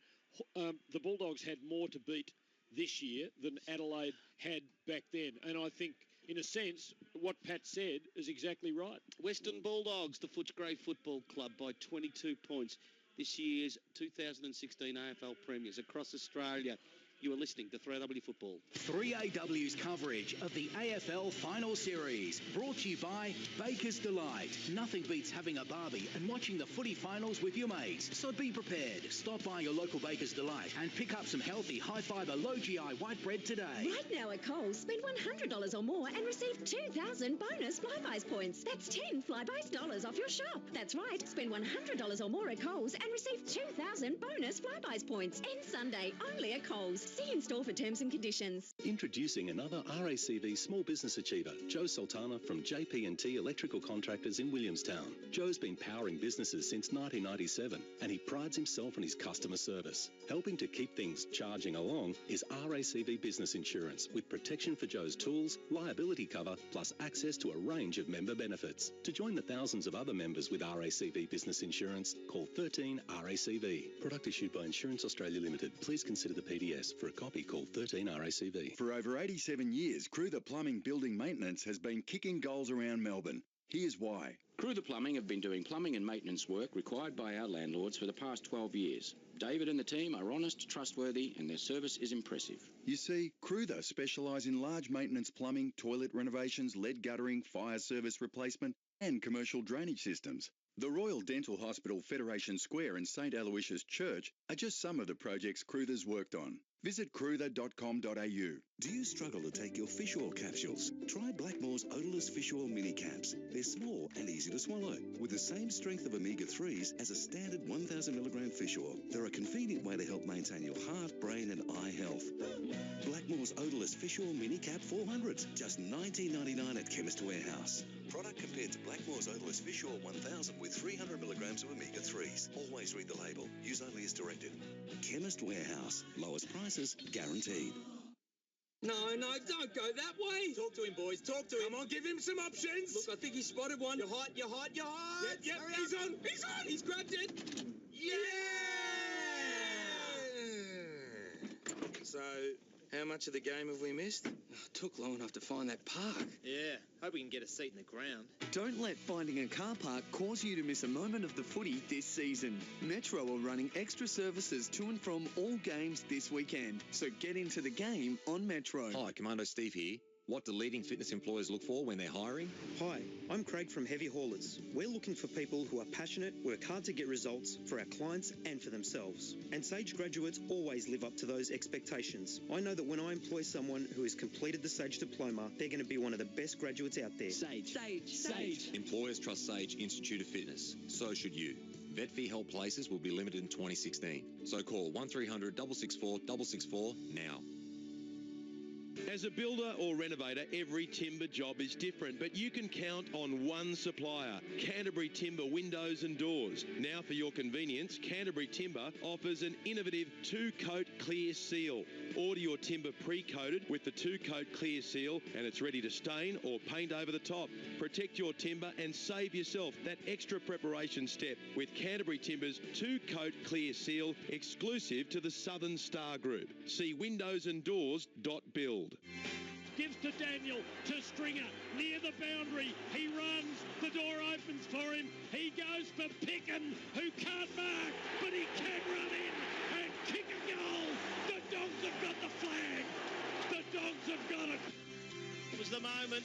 the Bulldogs had more to beat this year than Adelaide had back then. And I think, in a sense, what Pat said is exactly right. Western Bulldogs, the Footscray Football Club, by 22 points. This year's 2016 AFL Premiers across Australia. You are listening to 3AW Football. 3AW's coverage of the AFL Final Series, brought to you by Baker's Delight. Nothing beats having a barbie and watching the footy finals with your mates. So be prepared. Stop by your local Baker's Delight and pick up some healthy, high-fibre, low-GI white bread today. Right now at Coles, spend $100 or more and receive 2,000 bonus Flybuys points. That's 10 Flybuys dollars off your shop. That's right. Spend $100 or more at Coles and receive 2,000 bonus Flybuys points. End Sunday, only at Coles. See in store for terms and conditions. Introducing another RACV Small Business Achiever, Joe Sultana from JP&T Electrical Contractors in Williamstown. Joe's been powering businesses since 1997 and he prides himself on his customer service. Helping to keep things charging along is RACV Business Insurance with protection for Joe's tools, liability cover, plus access to a range of member benefits. To join the thousands of other members with RACV Business Insurance, call 13 RACV. Product issued by Insurance Australia Limited. Please consider the PDS. For a copy, call 13 RACV. For over 87 years, Cruther Plumbing Building Maintenance has been kicking goals around Melbourne. Here's why. Cruther Plumbing have been doing plumbing and maintenance work required by our landlords for the past 12 years. David and the team are honest, trustworthy, and their service is impressive. You see, Cruther specialise in large maintenance plumbing, toilet renovations, lead guttering, fire service replacement, and commercial drainage systems. The Royal Dental Hospital Federation Square and St Aloysius Church are just some of the projects Cruther's worked on. Visit cruther.com.au. Do you struggle to take your fish oil capsules? Try Blackmore's odorless fish oil mini caps. They're small and easy to swallow, with the same strength of omega-3s as a standard 1,000 milligram fish oil. They're a convenient way to help maintain your heart, brain and eye health. Blackmore's odorless fish oil mini cap 400s, just $19.99 at Chemist Warehouse. Product compared to Blackmore's odorless fish oil 1,000 with 300 milligrams of omega-3s. Always read the label. Use only as directed. Chemist Warehouse. Lowest prices guaranteed. No, don't go that way. Talk to him, boys. Talk to him. Come on, give him some options. Look, I think he spotted one. You're hot. Yep, he's on. He's grabbed it. Yeah! So, how much of the game have we missed? Took long enough to find that park. Yeah, hope we can get a seat in the ground. Don't let finding a car park cause you to miss a moment of the footy this season. Metro are running extra services to and from all games this weekend, so get into the game on Metro. Hi, Commando Steve here. What do leading fitness employers look for when they're hiring? Hi, I'm Craig from Heavy Haulers. We're looking for people who are passionate, work hard to get results for our clients and for themselves. And Sage graduates always live up to those expectations. I know that when I employ someone who has completed the Sage diploma, they're going to be one of the best graduates out there. Sage. Employers trust Sage Institute of Fitness. So should you. Vet fee held places will be limited in 2016. So call 1300 664 664 now. As a builder or renovator, every timber job is different, but you can count on one supplier, Canterbury Timber Windows and Doors. Now for your convenience, Canterbury Timber offers an innovative 2-coat clear seal. Order your timber pre-coated with the 2-coat clear seal and it's ready to stain or paint over the top. Protect your timber and save yourself that extra preparation step with Canterbury Timber's 2-coat clear seal exclusive to the Southern Star Group. See windowsanddoors.build. Gives to Daniel, to Stringer, near the boundary. He runs, the door opens for him. He goes for Picken, who can't mark, but he can run in and kick a goal. The Dogs have got the flag. The Dogs have got it. It was the moment.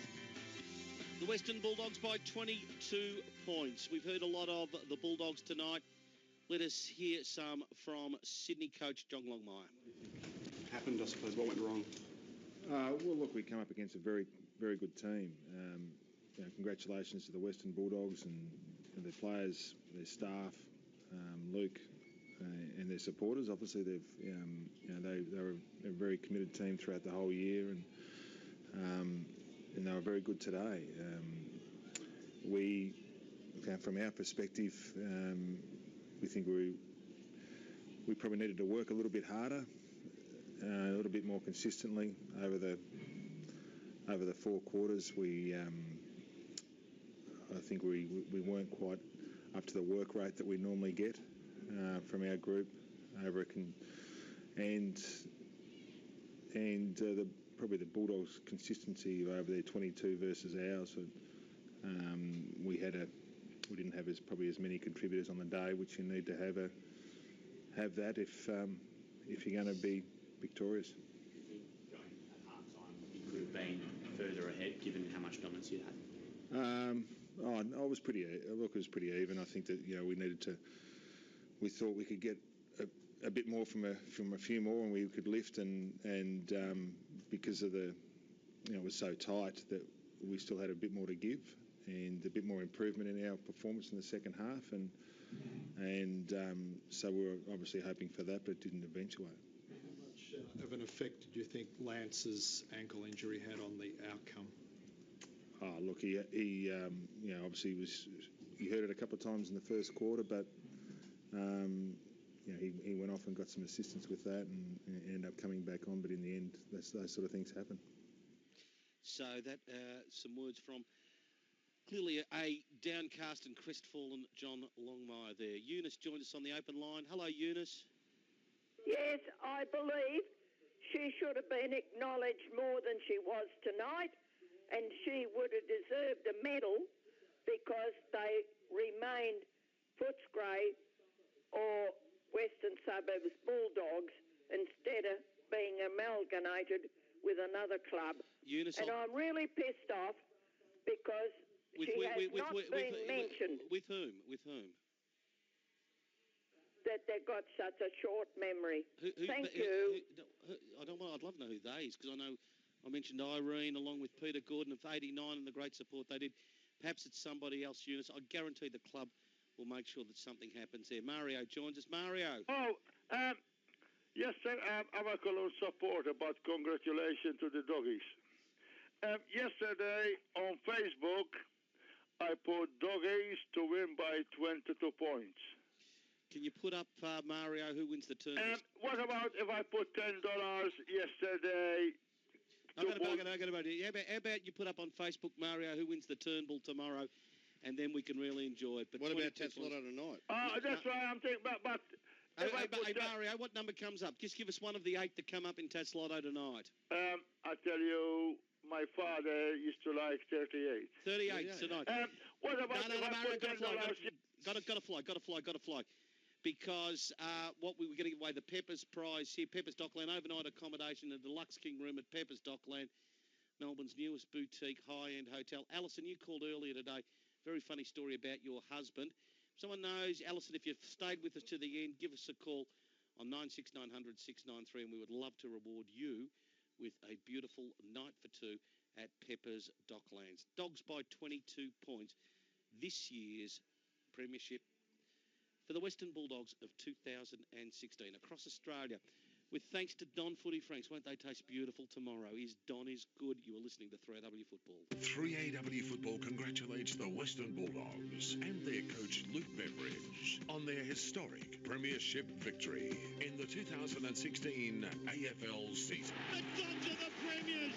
The Western Bulldogs by 22 points. We've heard a lot of the Bulldogs tonight. Let us hear some from Sydney coach John Longmire. happened, I suppose? What went wrong? Well, look, we come up against a very, very good team. Congratulations to the Western Bulldogs and their players, their staff, Luke, and their supporters. Obviously, they were a very committed team throughout the whole year, and they were very good today. From our perspective, we think we probably needed to work a little bit harder, a little bit more consistently over the 4 quarters. I think we weren't quite up to the work rate that we normally get from our group probably the Bulldogs' consistency over their 22 versus ours. We didn't have probably as many contributors on the day, which you need to have that if you're going to be victorious. Going at half-time, you could have been further ahead given how much dominance you had? It was pretty even. I think that we thought we could get a bit more from a few more, and we could lift, and because of it was so tight that we still had a bit more to give and a bit more improvement in our performance in the second half, and so we were obviously hoping for that, but it didn't eventuate. How much of an effect did you think Lance's ankle injury had on the outcome? Look, he obviously he hurt it a couple of times in the first quarter, but he went off and got some assistance with that and ended up coming back on. But in the end, those sort of things happen. So that some words from clearly a downcast and crestfallen John Longmire there. Eunice joined us on the open line. Hello, Eunice. Yes, I believe she should have been acknowledged more than she was tonight, and she would have deserved a medal because they remained Footscray or Western Suburbs Bulldogs instead of being amalgamated with another club. Eunice, and I'm really pissed off because she has not been mentioned. With whom? With whom? That they've got such a short memory. Thank you. I'd love to know who they is, because I know I mentioned Irene along with Peter Gordon of 89 and the great support they did. Perhaps it's somebody else, Eunice. I guarantee the club will make sure that something happens there. Mario joins us. Mario. Yes, sir. I'm a close supporter, but congratulations to the doggies. Yesterday on Facebook, I put doggies to win by 22 points. Can you put up, Mario, who wins the turn? What about if I put $10 yesterday? How about you put up on Facebook, Mario, who wins the Turnbull tomorrow, and then we can really enjoy it. But what about Taslotto tonight? That's why I'm thinking, but hey, Mario, what number comes up? Just give us one of the 8 that come up in Taslotto tonight. I tell you, my father used to like 38. 38 tonight. What about Mario, got to fly. Because what we were going to give away, the Peppers prize here, Peppers Dockland, overnight accommodation, a deluxe king room at Peppers Dockland, Melbourne's newest boutique high-end hotel. Alison, you called earlier today. Very funny story about your husband. Someone knows, Alison, if you've stayed with us to the end, give us a call on 96900 693, and we would love to reward you with a beautiful night for 2 at Peppers Docklands. Dogs by 22 points. This year's premiership for the Western Bulldogs of 2016 across Australia. With thanks to Don Footy Franks. Won't they taste beautiful tomorrow? Don is good. You are listening to 3AW Football. 3AW Football congratulates the Western Bulldogs and their coach Luke Beveridge on their historic premiership victory in the 2016 AFL season. The Dogs are the premiers!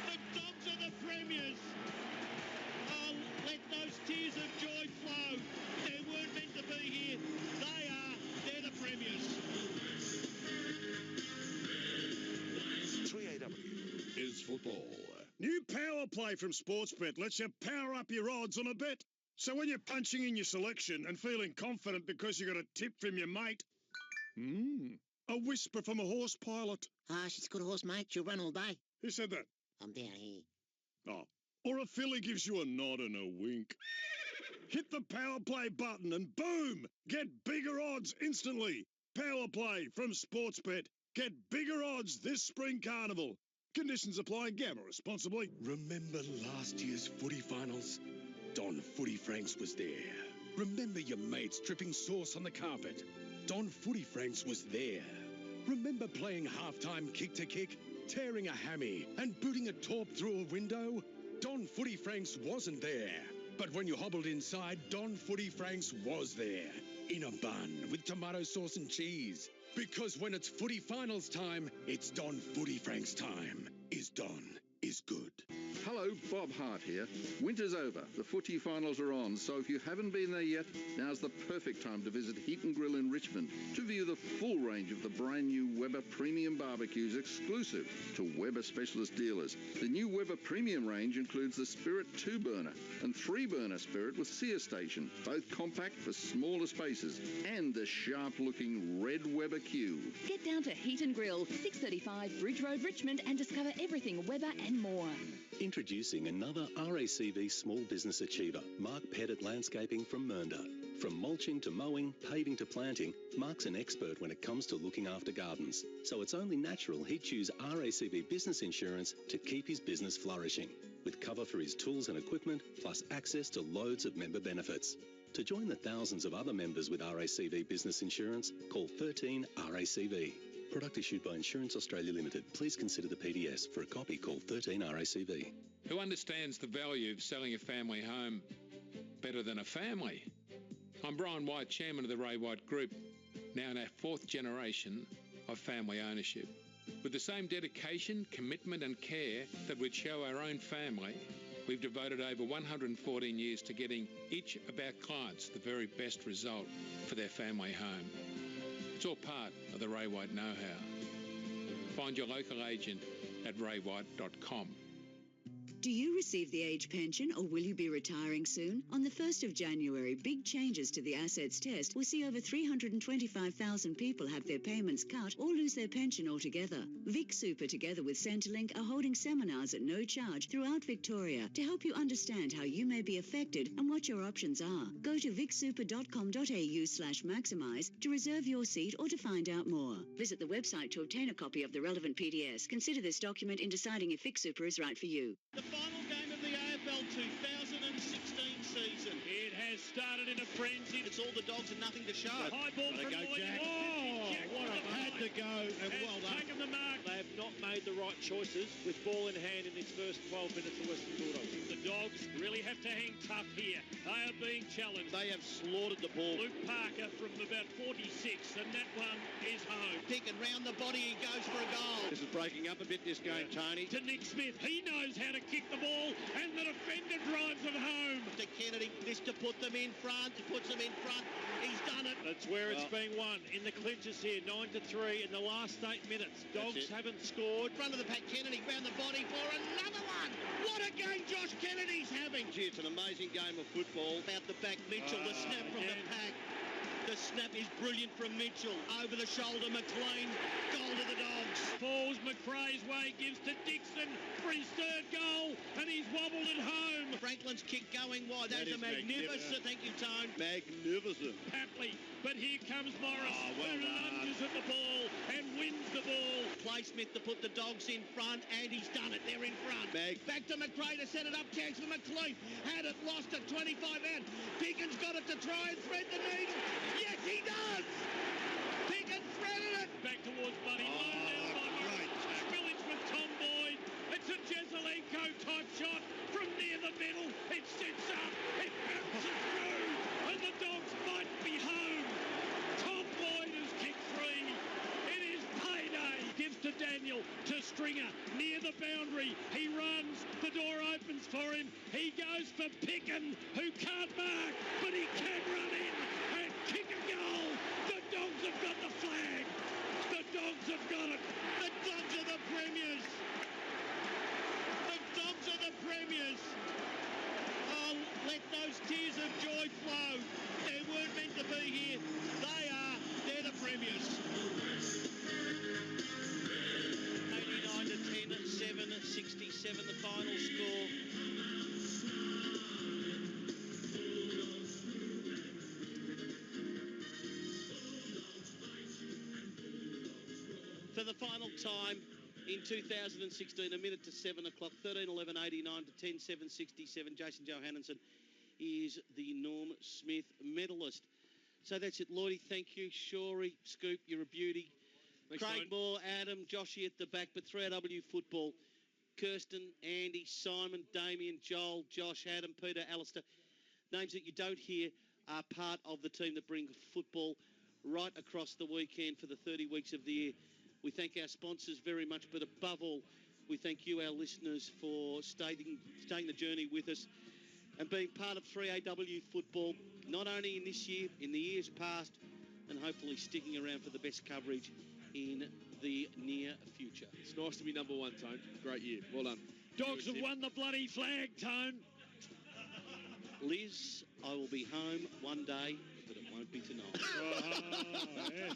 The Dogs are the premiers! Oh, let those tears of joy flow. They weren't meant to be here. They're the premiers. 3AW is football. New power play from Sportsbet lets you power up your odds on a bet. So when you're punching in your selection and feeling confident because you got a tip from your mate, a whisper from a horse pilot. She's a good horse, mate. She'll run all day. Who said that? I'm down here. Oh. Or a filly gives you a nod and a wink. Hit the power play button and boom! Get bigger odds instantly. Power play from Sportsbet. Get bigger odds this spring carnival. Conditions apply. Gamble responsibly. Remember last year's footy finals? Don Footy Franks was there. Remember your mates dripping sauce on the carpet? Don Footy Franks was there. Remember playing halftime kick-to-kick, tearing a hammy and booting a torp through a window? Don Footy Franks wasn't there. But when you hobbled inside, Don Footy Franks was there. In a bun with tomato sauce and cheese. Because when it's footy finals time, it's Don Footy Franks time. Is Don is good. Hello, Bob Hart here. Winter's over. The footy finals are on, so if you haven't been there yet, now's the perfect time to visit Heat and Grill in Richmond to view the full range of the brand new Weber Premium barbecues exclusive to Weber specialist dealers. The new Weber Premium range includes the Spirit 2-burner and 3-burner Spirit with sear station, both compact for smaller spaces, and the sharp-looking red Weber Q. Get down to Heat and Grill, 635 Bridge Road, Richmond, and discover everything Weber and more. Introducing another RACV Small Business Achiever, Mark Pettit Landscaping from Mernda. From mulching to mowing, paving to planting, Mark's an expert when it comes to looking after gardens. So it's only natural he'd choose RACV Business Insurance to keep his business flourishing, with cover for his tools and equipment, plus access to loads of member benefits. To join the thousands of other members with RACV Business Insurance, call 13 RACV. Product issued by Insurance Australia Limited. Please consider the PDS. For a copy, call 13 RACV. Who understands the value of selling a family home better than a family? I'm Brian White, Chairman of the Ray White Group, now in our 4th generation of family ownership. With the same dedication, commitment and care that we'd show our own family, we've devoted over 114 years to getting each of our clients the very best result for their family home. It's all part of the Ray White know-how. Find your local agent at raywhite.com. Do you receive the age pension or will you be retiring soon? On the 1st of January, big changes to the assets test will see over 325,000 people have their payments cut or lose their pension altogether. Vic Super together with Centrelink are holding seminars at no charge throughout Victoria to help you understand how you may be affected and what your options are. Go to vicsuper.com.au/maximise to reserve your seat or to find out more. Visit the website to obtain a copy of the relevant PDS. Consider this document in deciding if Vic Super is right for you. The final game of the AFL 2016 season. It has started in a frenzy. It's all the Dogs and nothing to show. High ball from go, Lloyd. Jack. Oh, What a had to go, and well done. Taken the mark. They have not made the right choices with ball in hand in this first 12 minutes of Western Bulldogs. The Dogs really have to hang tough here. They are being challenged. They have slaughtered the ball. Luke Parker from about 46, and that one is home. Picking round the body, he goes for a goal. This is breaking up a bit, this game, Tony. To Nick Smith. He knows how to kick the ball, and the defender drives it home. To Kennedy, this to put them in front. He puts them in front. He's done it. That's where it's being won. In the clinches here, 9-3 in the last 8 minutes. Dogs haven't scored. Front of the pack, Kennedy round the body for another one. What a game Josh Kennedy's having. Gee, it's an amazing game of football. Out the back, Mitchell, the snap from the pack. The snap is brilliant from Mitchell. Over the shoulder, McLean. Goal to the Dogs. Falls McRae's way, gives to Dixon for his 3rd goal, and he's wobbled it home. Franklin's kick going wide. That is a magnificent. Thank you, Tone. Magnificent. Happily. But here comes Morris, who lunges at the ball and wins the ball. Play Smith to put the Dogs in front, and he's done it. They're in front. Back to McRae to set it up. Chance for McLean. Had it, lost at 25 out. Pickens got it to try and thread the needle. Yes, he does! Pickens threaded it! Back towards Buddy. Low down by Morris. Spillage with Tom Boyd. It's a Jezelenko type shot from near the middle. It sits up. It bounces through. And the Dogs might be home. Tom Boyd has kicked 3. It is payday. Gives to Daniel, to Stringer, near the boundary. He runs. The door opens for him. He goes for Picken, who can't mark, but he can run in and kick a goal. The Dogs have got the flag. The Dogs have got it. The Dogs are the premiers. The Dogs are the premiers. Oh, let those tears of joy flow. They weren't meant to be here. They are. They're the premiers. 89-10, 7-67 the final score. For the time in 2016, a minute to 7 o'clock, 13:11:89 to 10:7:67. Jason Johannesson is the Norm Smith medalist. So that's it, Lloydie. Thank you. Shorey, Scoop, you're a beauty. Thanks, Craig Simon. Moore, Adam, Joshy at the back, but 3AW football. Kirsten, Andy, Simon, Damien, Joel, Josh, Adam, Peter, Alistair. Names that you don't hear are part of the team that bring football right across the weekend for the 30 weeks of the year. We thank our sponsors very much, but above all, we thank you, our listeners, for staying the journey with us and being part of 3AW football, not only in this year, in the years past, and hopefully sticking around for the best coverage in the near future. It's nice to be number one, Tone. Great year. Well done. Dogs have won the bloody flag, Tone. Liz, I will be home one day, but it won't be tonight. Oh, yes.